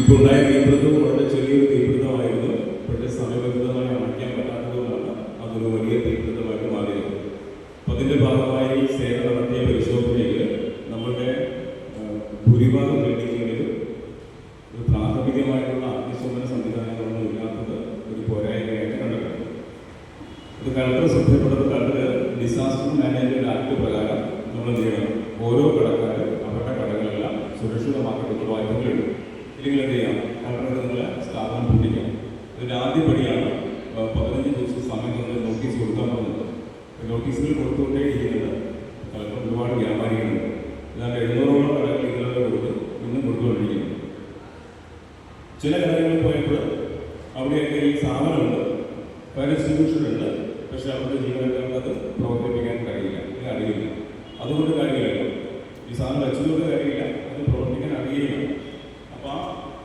ഇപ്പോൾ ഉണ്ടായ തീപിടുത്തം വളരെ ചെറിയൊരു തീപിടുത്തമായിരുന്നു. പക്ഷേ സമയബന്ധിതമായി അണയ്ക്കാൻ പറ്റാത്തതുകൊണ്ടാണ് അതൊരു വലിയ തീപിടുത്തമായിട്ട് മാറിയത്. അപ്പം അതിൻ്റെ ഭാഗമായി സേന നടത്തിയ പരിശോധനയിൽ നമ്മളുടെ ഭൂരിഭാഗം ബിൽഡിങ്ങുകളിൽ ഒരു പ്രാഥമികമായിട്ടുള്ള അഗ്നിശമന സംവിധാനങ്ങളൊന്നും ഇല്ലാത്തത് ഒരു പോരായ്മയായിട്ട് കണ്ടെത്തുന്നു. ഇത് കളക്ടർ ശ്രദ്ധപ്പെടുന്ന കളക്ടർ ഡിസാസ്റ്റർ മാനേജ്മെൻറ്റ് ആക്ട് പ്രകാരം നമ്മൾ എന്ത് ചെയ്യണം, ഓരോ കടക്കാരും അവരുടെ കടകളെല്ലാം സുരക്ഷിതമാക്കേണ്ട ഉത്തരവാദിത്തങ്ങളുണ്ട്. ഇല്ലെങ്കിൽ എന്ത് ചെയ്യാം, കളക്ടർക്ക് നിങ്ങളെ സ്ഥാപനം പൂട്ടിക്കാം. ഇതിൻ്റെ ആദ്യപടിയാണ് 15 ദിവസം സമയം തന്നത് നോട്ടീസ് കൊടുക്കാൻ പറഞ്ഞത്. നോട്ടീസുകൾ കൊടുത്തുകൊണ്ടേ ഇരിക്കുന്നത് കളക്ടർ ഒരുപാട് വ്യാപാരികളുണ്ട്. ഏതാണ്ട് 700ഓളം കടകൾ ഇന്നലെ കൊടുത്ത് ഇന്നും കൊടുത്തുകൊണ്ടിരിക്കുന്നു. ചില കടകളിൽ പോയപ്പോൾ അവിടെയൊക്കെ ഈ സാധനമുണ്ട്, ഫയർ എക്സ്റ്റിങ്ക്വിഷറുണ്ട്, പക്ഷേ അവരുടെ ജീവനക്കാർക്ക് അത് പ്രവർത്തിപ്പിക്കാൻ കഴിയില്ല, ഇത് അറിയില്ല. അതുകൊണ്ട് കാര്യമില്ല, ഈ സാധനം വെച്ചതുകൊണ്ട് കാര്യമില്ല, അത് പ്രവർത്തിക്കാൻ അറിയില്ല. അപ്പോൾ ആ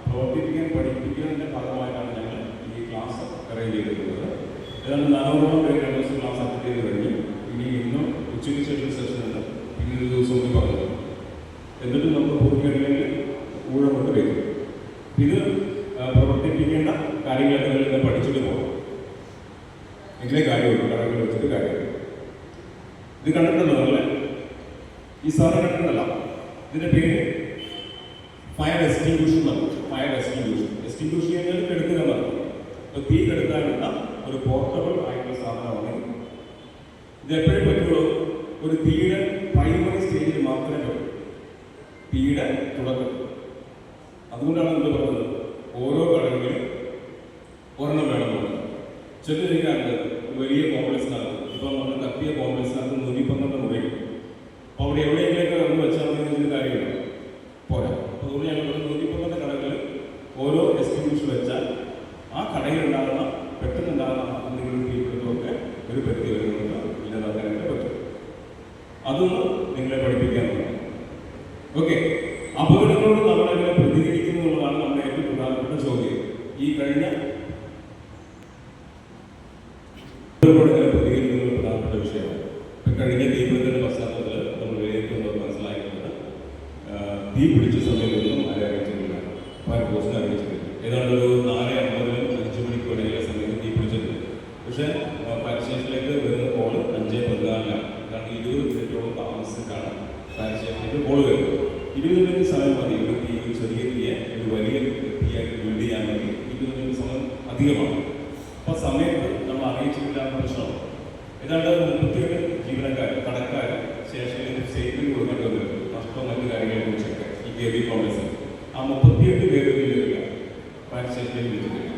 പ്രവർത്തിപ്പിക്കാൻ പഠിപ്പിക്കുന്നതിൻ്റെ ഭാഗമായിട്ടാണ് ഞങ്ങൾ ഈ ക്ലാസ് അറേഞ്ച് ചെയ്തിട്ടുള്ളത്. ഏതാണ്ട് 400ഓളം പേര് 2 ദിവസം ക്ലാസ് അറ്റൻഡ് ചെയ്ത് കഴിഞ്ഞു. ഇനി ഇന്നും ഉച്ചയ്ക്ക് ശേഷം സെഷനുണ്ട്, പിന്നെ ഒരു ദിവസം കൂടി പറഞ്ഞു. എന്നിട്ട് നമുക്ക് പൂർത്തിയായില്ലെങ്കിൽ ഊഴം കൊണ്ട് വരും. ഇത് പ്രവർത്തിപ്പിക്കേണ്ട കാര്യങ്ങളൊക്കെ നിങ്ങൾ പഠിച്ചിട്ട് പോകാം. എങ്കിലേ കാര്യമുള്ളൂ, കടകളിൽ വെച്ചിട്ട് കാര്യമില്ല. ഇത് കണ്ടിട്ടുണ്ടോ അല്ലേ? ഈ സാധനം കണ്ടിട്ടുണ്ടല്ലോ. ഇതിൻ്റെ പേര് ഫയർ എക്സ്റ്റിങ്ക്വിഷർ എന്നാണ്. ഫയർ എക്സ്റ്റിങ്ക്വിഷർ കഴിഞ്ഞാൽ കെടുക്കുക എന്നാണ്. അപ്പോൾ തീ കെടുക്കാനുള്ള ഒരു പോർട്ടബിൾ ആയിട്ടുള്ള സാധനമാണ്. ഇത് എപ്പോഴും പറ്റുള്ളൂ, ഒരു തീയുടെ പ്രൈമറി സ്റ്റേജിൽ മാത്രമേ പറ്റൂ, തീയുടെ തുടക്കം. അതുകൊണ്ടാണ് എന്ത് പറഞ്ഞത്, ഓരോ കടകളിലും ഒരെണ്ണം വേണമെന്നുള്ളത്. ചില രീതിക്കാറുണ്ട് വലിയ കോംപ്ലക്സിനകത്ത്, ഇപ്പം നമ്മൾ കത്തിയ കോംപ്ലക്സിനകത്ത് 112 മുറിയും. അപ്പോൾ അവിടെ എവിടെയെങ്കിലൊക്കെ ഒന്ന് വെച്ചാൽ മതി, കാര്യമില്ല, പോരാ. അതുകൊണ്ട് ഞങ്ങൾ 112 കടകളിൽ ഓരോ എക്സ്റ്റിങ്ക്വിഷർ വെച്ചാൽ ആ കടയിലുണ്ടാകുന്ന പെട്ടെന്നുണ്ടാകുന്ന എന്തെങ്കിലും തീപിടുത്തമൊക്കെ ഒരു പരിധി വരുന്നത് ഇല്ലാതാക്കാനായിട്ട് പറ്റും. അതൊന്ന് നിങ്ങളെ പഠിപ്പിക്കാനുണ്ട്. ഓക്കെ, അപകടങ്ങളോട് നമ്മളെങ്ങനെ പ്രതികരിക്കുന്നു എന്നുള്ളതാണ് നമ്മുടെ ഏറ്റവും പ്രധാനപ്പെട്ട ചോദ്യം. ഈ കഴിഞ്ഞ പ്രതികരിക്കുന്ന പ്രധാനപ്പെട്ട വിഷയമാണ്. കഴിഞ്ഞ തീപിടുത്തത്തിന്റെ പശ്ചാത്തലത്തിൽ നമ്മൾ വിലയിരുത്തുന്നത് മനസ്സിലാക്കുന്നത്, തീ പിടിച്ച സമയത്തൊന്നും ആരെ അറിയിച്ചിട്ടില്ല, ഫയർഫോഴ്സിനെ അറിയിച്ചിട്ടില്ല. ഏതാണ്ട് ഒരു 4:50-നും 5 മണിക്കും ഇടയിലെ സമയത്ത് തീ പിടിച്ചിട്ടുണ്ട്. പക്ഷേ ഫയർ സ്റ്റേഷനിലേക്ക് വരുന്ന കോള് 5:14-ലാണ്. കാരണം 20 മിനിറ്റോളം താമസിച്ചിട്ടാണ് ഫയർ സ്റ്റേഷനിലേക്ക് കോള് വരുന്നത്. 20 മിനിറ്റ് സമയം മതി ഒരു തീ, ഒരു ചെറിയ തീയെ ഒരു വലിയ തീയായിട്ട് ബിൽഡ് ചെയ്യാൻ മതി. 20 മിനിറ്റ് സമയം അധികമാണ്. അപ്പോൾ സമയത്ത് നമ്മൾ അറിയിച്ചിട്ടില്ലാത്ത പ്രശ്നമാണ്. ഏതാണ്ട് 38 ജീവനക്കാർ, കടക്കാർ സ്റ്റേഷനിൽ സ്റ്റേറ്റ്മെന്റ് കൊടുക്കേണ്ടി വന്നിട്ടുണ്ട്, നഷ്ടവും മറ്റു കാര്യങ്ങളെ കുറിച്ചൊക്കെ. ഈ കെ വി കോൺഗ്രസ് ആ 38 പേര് വിളിച്ചിട്ടില്ല, ഫയർ സ്റ്റേഷനിൽ വിളിച്ചിട്ടില്ല.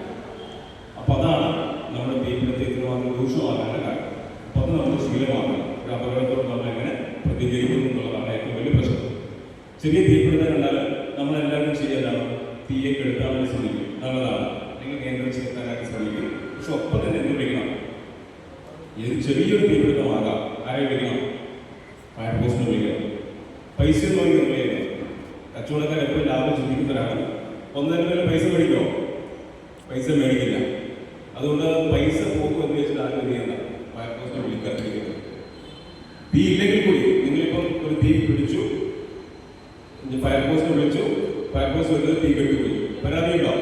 അപ്പോൾ അതാണ് നമ്മുടെ തീപിടുത്തത്തിന് മാത്രം രൂക്ഷമാകാനുള്ള കാര്യം. അപ്പോൾ അത് നമ്മൾ ശീലമാക്കണം. ഒരു അപകടത്തോട് നമ്മൾ എങ്ങനെ പ്രതികരിക്കുന്നു എന്നുള്ളതാണ് ഏറ്റവും വലിയ പ്രശ്നം. ചെറിയ തീപിടുത്തം കണ്ടാൽ നമ്മളെല്ലാവരും ചെയ്യേണ്ടതാണ്, തീയെ കെടുത്താൻ വേണ്ടി ശ്രമിക്കും, നല്ലതാണ്, അല്ലെങ്കിൽ നിയന്ത്രിച്ച് നിർത്താനായിട്ട് ശ്രമിക്കും. പക്ഷെ ഒപ്പം തന്നെ എന്ത് വിളിക്കണം, ഏത് ചെറിയൊരു തീപിടുത്തമാകാം, ആരെ വിളിക്കണം, ഫയർഫോഴ്സിനെ വിളിക്കണം. പൈസ നോക്കി നിർണ്ണയിക്കണം. കച്ചവടക്കാർ എപ്പോഴും ലാഭം ചിന്തിക്കുന്നവരാണ്. ഒന്നര പൈസ മേടിക്കുമോ? പൈസ മേടിക്കില്ല. അതുകൊണ്ട് പൈസ പോകും എന്ന് വെച്ചിട്ട് ആരും ചെയ്യണ്ട, ഫയർഫോഴ്സിനെ വിളിക്കാതിരിക്കുന്നത്. തീ ഇല്ലെങ്കിൽ കൂടി നിങ്ങളിപ്പം ഒരു തീ പിടിച്ചു, ഫയർഫോഴ്സിനെ വിളിച്ചു, ഫയർഫോഴ്സ് വരുന്നത് തീ കെട്ടുപോയി, പരാതിയുണ്ടോ?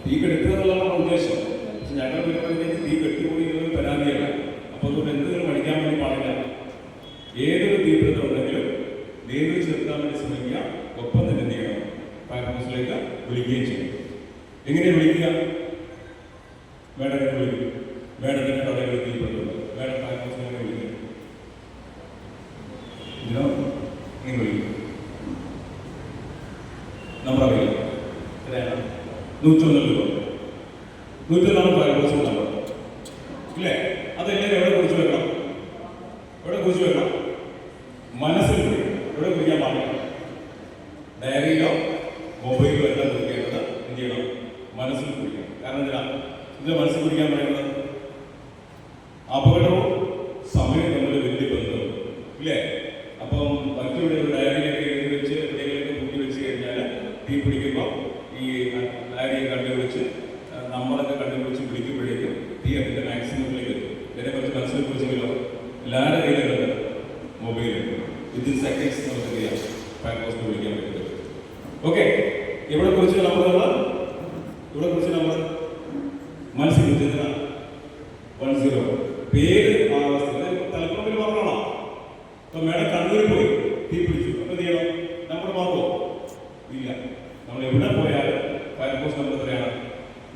തീ കെടുക്കുക എന്നുള്ളതാണ് ഉദ്ദേശം. പക്ഷെ ഞങ്ങൾ വരുമ്പോഴത്തേക്ക് തീ കെട്ടുപോയി എന്നത് പരാതിയല്ല. അപ്പോൾ അതുകൊണ്ട് എന്തെങ്കിലും പഠിക്കാൻ വേണ്ടി പാടില്ല. ഏതൊരു തീപിടുത്തം ഉണ്ടെങ്കിലും നിയന്ത്രിച്ച് നിർത്താൻ വേണ്ടി ശ്രമിക്കുക. ഒപ്പം തന്നെ എന്ത് ചെയ്യണം, ഫയർഫോഴ്സിലേക്ക് വിളിക്കുകയും ചെയ്യും. എങ്ങനെ വിളിക്കുക? മേഡത്തിനെ വിളിക്കും, മേഡത്തിൻ്റെ കടകളിൽ തീപിടുത്തമുണ്ട്, മേഡം ഫയർഫോഴ്സിനെ വിളിക്കും, ഇതിനോ നിങ്ങൾ വിളിക്കും. നമ്മളറിയില്ല എത്രയാണ്, 101 രൂപ, 101 ഫയർഫോഴ്സ് ഉണ്ടാവും ഇല്ലേ? അതെല്ലാം എവിടെ കുറിച്ച് വെക്കണം, എവിടെ കുറിച്ച് വെക്കണം? മനസ്സിൽ എവിടെ കുറിക്കാൻ പാടില്ല. ഡയറിയിലോ മൊബൈലിലോ എല്ലാം കുറിക്കേണ്ടത് എന്ത് ചെയ്യണം, മനസ്സിൽ കുറിക്കണം. കാരണം എന്തിനാ ഇത് മനസ്സിൽ കുറിക്കാൻ പറയുന്നത്? അപകടവും സമയവും തമ്മിൽ വലിയ ബന്ധം ഇല്ലേ? അപ്പം മറ്റൊരു ഡയറിയിലൊക്കെ എഴുതി വെച്ച് എവിടെയെങ്കിലൊക്കെ കൂട്ടി വെച്ച് കഴിഞ്ഞാൽ തീ പിടിക്കുമ്പോൾ ഈ ഡയറിയെ കണ്ടുപിടിച്ച് നമ്മളൊക്കെ കണ്ടുപിടിച്ച് പിടിക്കുമ്പോഴേക്കും തീ അതിൻ്റെ മാക്സിമത്തിലേക്ക് എത്തും. ഇതിനെക്കുറിച്ച് മനസ്സിൽ കുറിച്ചെങ്കിലോ എല്ലാവരുടെ കയ്യിലുണ്ട് മൊബൈൽ. വിത്തിൻ സെക്കൻഡ്സ് നമുക്ക് ചെയ്യാം, ഫയർഫോഴ്സിനെ വിളിക്കാൻ പറ്റും. ഓക്കെ, ഇവിടെ കുറിച്ച് നമ്പറുകൾ ഇവിടെ കുറിച്ച് നമ്പർ മത്സ്യബന്ധന 10 പേര് തലപ്പുറത്തിൽ മാത്രമാണോ? അപ്പൊ മേഡം കണ്ണൂരിൽ പോയി തീ പിടിച്ചു, അപ്പൊ എന്ത് ചെയ്യണം? നമ്പർ മാറുമോ? ഇല്ല. നമ്മൾ എവിടെ പോയാലും ഫയർഫോഴ്സ് നമ്പർ എത്രയാണ്?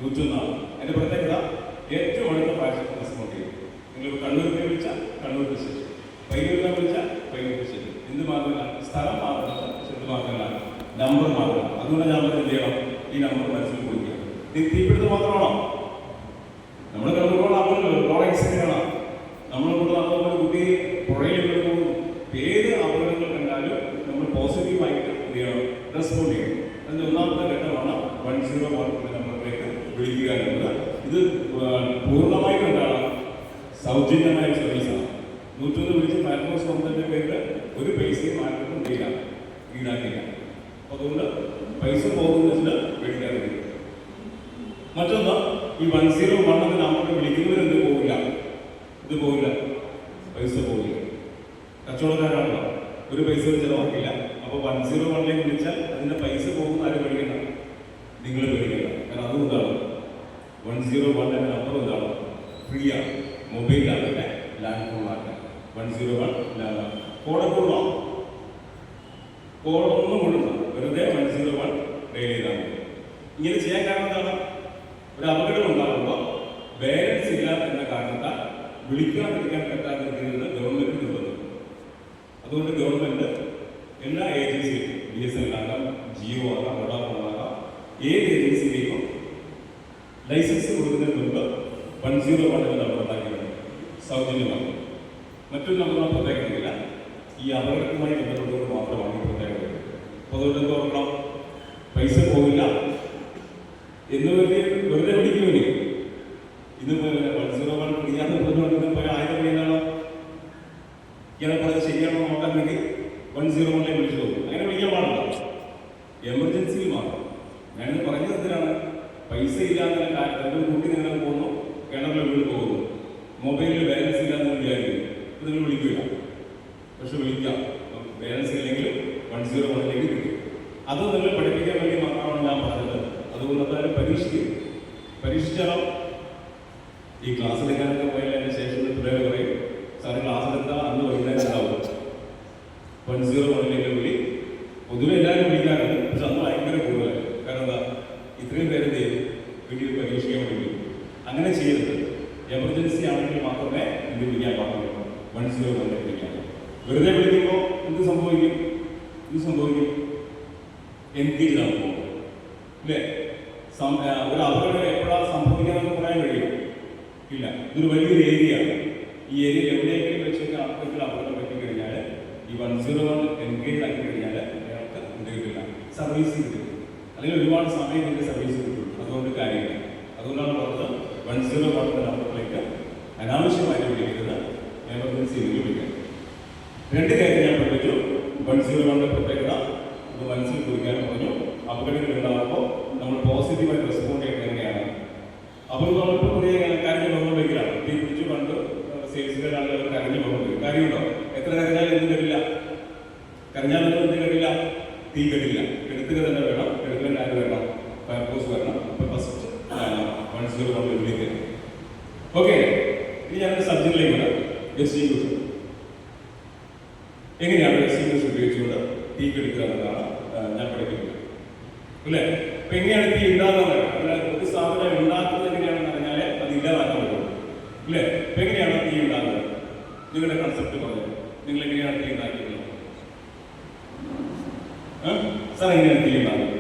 101. അതിന്റെ പ്രത്യേകത ഏറ്റവും അടുത്ത ഫയർ റെസ്പോണ്ട് ചെയ്യും. നിങ്ങൾ കണ്ണൂരിനെ വിളിച്ചാൽ കണ്ണൂർ സ്റ്റേഷൻ, പയ്യൂരിനെ വിളിച്ചാൽ പയ്യൂർ സ്റ്റേഷൻ. എന്ത് മാത്രമല്ല, സ്ഥലം മാത്രമല്ല, എന്ത് മാത്രമല്ല, നമ്പർ മാത്രമല്ല. അതുകൊണ്ട് ഞാൻ എന്ത് ചെയ്യണം? ഈ നമ്പർ മനസ്സിൽ കൊടുക്കുക. ഇത് തീപിടുത്തം മാത്രമാണോ? നമ്മൾ കണ്ണൂർ ആക്സിഡന്റാണ്. നമ്മൾ കൂടെ നടന്ന കുട്ടി പുഴയിൽ പോകുന്നു. ഏത് അപകടങ്ങൾ കണ്ടാലും നമ്മൾ പോസിറ്റീവായിട്ട് എന്ത് ചെയ്യണം? റെസ്പോണ്ട് ചെയ്യണം. അതിന്റെ ഒന്നാമത്തെ ഘട്ടമാണ് 101 എന്ന നമ്പറിലേക്ക് വിളിക്കുക എന്നുള്ളത്. ഇത് പൂർണ്ണമായും എന്താണ്? സൗജന്യമായ സർവീസാണ്. 101 വിളിച്ച് ഫയർഫോഴ്സ് വന്നതിന്റെ പേരിൽ ഒരു പൈസയും മാറ്റം ഈടാക്കില്ല. അതുകൊണ്ട് പൈസ പോകുന്നതിന് പേടിക്കാറില്ല. മറ്റൊന്ന്, ഈ 101 എന്ന നമ്പർ വിളിക്കുന്നവരെന്ത് പോകില്ല, ഇത് പോകില്ല, പൈസ പോകില്ല. കച്ചവടക്കാരാണല്ലോ, ഒരു പൈസ ചിലവാക്കില്ല. അപ്പോൾ 101 വിളിച്ചാൽ അതിന്റെ പൈസ പോകുന്ന ആരും പേടിക്കണ്ട, നിങ്ങൾ പേടിക്കണ്ട. കാരണം അതുകൊണ്ടാണ് 101 എന്ന നമ്പർ എന്താണ്? ഫ്രീ ആണ്. മൊബൈലാകട്ടെ ലാൻഡ് ഫോണാകട്ടെ 101 കോടൊന്നും കൊടുക്കണം, വെറുതെ 101 ഡയൽ ചെയ്താൽ മതി. ഇങ്ങനെ ചെയ്യാൻ കാരണം എന്താണ്? ഒരു അപകടം ഉണ്ടാകുമ്പോൾ ബാലൻസ് ഇല്ല എന്ന കാരണത്താൽ വിളിക്കാതിരിക്കാൻ പറ്റാതിരിക്കുന്നത് ഗവൺമെന്റ് നിർബന്ധം. അതുകൊണ്ട് ഗവൺമെന്റ് എല്ലാ ഏജൻസിയും, BSNL ആകാം, ജിയോ ആകാം, വോഡാഫോൺ ആകാം, ഏത് ഏജൻസിയിലേക്കും ലൈസൻസ് കൊടുക്കുന്നതിന് മുൻപ് 101 എന്ന നമ്പർ ഉണ്ടാക്കിയിട്ടുണ്ട്. സൗജന്യമാണ്. മറ്റൊരു നമ്പർ പ്രത്യേകതയില്ല. ഈ അപകടവുമായി ബന്ധപ്പെട്ടവർ മാത്രമാണ് ഈ പ്രത്യേകത. അപ്പോൾ അതുകൊണ്ട് എന്ത് ഓർക്കണം? പൈസ പോകില്ല എന്ന് വെറുതെ പിടിക്കുമല്ലേ? ഇത് 101 പിടിക്കാതെ പറഞ്ഞുകൊണ്ടിരുന്ന പോലെ 1000 പിടിയാണോ? ഇയാളെ പറഞ്ഞത് ശരിയാണോ നോക്കാൻ വേണ്ടി 101 വിളിച്ചു പോകും. അങ്ങനെ വിളിക്കാൻ പാടില്ല. എമർജൻസിയിൽ മാത്രം. ഞാനിത് പറഞ്ഞത് എന്തിനാണ്? പൈസ ഇല്ലാത്ത കാര്യത്തിൽ കൂട്ടി നിങ്ങൾ പോകുന്നു, കിണറിൽ വീട് പോകുന്നു, മൊബൈലിൽ ബാലൻസ് ഇല്ലാന്ന് വിചാരിക്കുന്നു, ഇത് നിങ്ങൾ വിളിക്കുക. പക്ഷെ വിളിക്കാം, ബാലൻസ് ഇല്ലെങ്കിൽ 101 കിട്ടും. അത് നിങ്ങൾ പഠിപ്പിക്കാൻ വേണ്ടി മാത്രമാണ് ഞാൻ പറഞ്ഞത്. അതുകൊണ്ട് എന്തായാലും പരീക്ഷിച്ചാലോ? ഈ ക്ലാസ് എടുക്കാനൊക്കെ പോയാൽ അതിന് ശേഷം പിള്ളേർ പറയും, സാറ് ക്ലാസ്സിലെത്താ അന്ന് വൈകുന്നേരം ഉണ്ടാവും. 101 വിളി പൊതുവെ എല്ലാവരും വിളിക്കാറുണ്ട്, പക്ഷെ അന്ന് ഭയങ്കര കൂടുതലാണ്. കാരണം എന്താ? ഇത്രയും പേര് വീട്ടിൽ പരീക്ഷിക്കാൻ വേണ്ടി വിളിക്കും. അങ്ങനെ ചെയ്യരുത്. എമർജൻസി ആണെങ്കിൽ മാത്രമേ ഇത് വിളിക്കാൻ പാടുള്ളൂ. 101 വിളിക്കാൻ. വെറുതെ വിളിക്കുമ്പോൾ എന്ത് സംഭവിക്കും? എൻഗേജ് ആകുമ്പോൾ ഇല്ലേ? ഒരു അപകടം എപ്പോഴാണ് സംഭവിക്കാമെന്ന് പറയാൻ കഴിയും? ഇല്ല. ഇതൊരു വലിയൊരു ഏരിയയാണ്. ഈ ഏരിയയിൽ എവിടെയെങ്കിലും വെച്ചൊക്കെ ആർക്കെങ്കിലും അപകടം പറ്റിക്കഴിഞ്ഞാൽ ഈ 101 എൻഗേജ് ആക്കി കഴിഞ്ഞാൽ അയാൾക്ക് എന്ത് കിട്ടില്ല? സർവീസ് കിട്ടും. അല്ലെങ്കിൽ ഒരുപാട് സമയം ഇതിൻ്റെ സർവീസ് കിട്ടും. അതുകൊണ്ട് കാര്യമില്ല. അതുകൊണ്ടാണ് പറഞ്ഞത് 101 നമ്പറിലേക്ക് അനാവശ്യമായിട്ട് വിളിക്കുന്നത്, എമർജൻസി വിളിക്കുക. രണ്ട് കാര്യം ഞാൻ പഠിപ്പിച്ചു. 101 പ്രത്യേകത ഇത് മനസ്സിൽ കുറിക്കാനും പറഞ്ഞു. അപകടങ്ങൾ ഉണ്ടാകുമ്പോൾ നമ്മൾ പോസിറ്റീവായിട്ട് റെസ്പോണ്ട് ചെയ്യുന്നത് എങ്ങനെയാണ്? അപ്പോൾ നമ്മളിപ്പോൾ പുതിയ കരഞ്ഞ് വെള്ളം വയ്ക്കലാണ്. തീ പിടിച്ച് പണ്ട് സെയിൽസുകാരാണ് കരഞ്ഞ് വെള്ളം വയ്ക്കും. കാര്യമുണ്ടോ? എത്ര കരഞ്ഞാലും എന്ത് കെടില്ല? കരഞ്ഞാലൊന്നും എന്ത് കെടില്ല? തീ കെടില്ല. എടുത്തുക തന്നെ വേണം. എടുക്കാൻ ആര് വരണം? ഫയർഫോഴ്സ് വരണം. അപ്പോൾ ഫസ്റ്റ് 101 വിളിക്കുക. ഓക്കെ, ഇനി ഞാനൊരു സബ്ജക്റ്റിലേക്ക് വരാം. എക്സ്റ്റിങ്ക്വിഷർ. എങ്ങനെയാണ് എക്സ്റ്റിങ്ക്വിഷർ ഉപയോഗിച്ചുകൊണ്ട് തീ കെടുക്കുക എന്നതാണ് ഞാൻ പഠിപ്പിക്കുന്നത്, അല്ലേ? അപ്പൊ എങ്ങനെയാണ് തീ ഉണ്ടാകുന്നത്? ഒരു സാധനം ഉണ്ടാക്കുന്നത് എങ്ങനെയാണെന്ന് അറിഞ്ഞാലേ അത് ഇല്ലാതാക്കാൻ പറ്റും, അല്ലേ? അപ്പൊ എങ്ങനെയാണ് തീ ഉണ്ടാകുന്നത്? നിങ്ങളുടെ കൺസെപ്റ്റ് പറഞ്ഞു. നിങ്ങൾ എങ്ങനെയാണ് തീ ഉണ്ടാക്കിയിട്ടുള്ളത്? സാർ എങ്ങനെയാണ് തീ ഉണ്ടാകുന്നത്?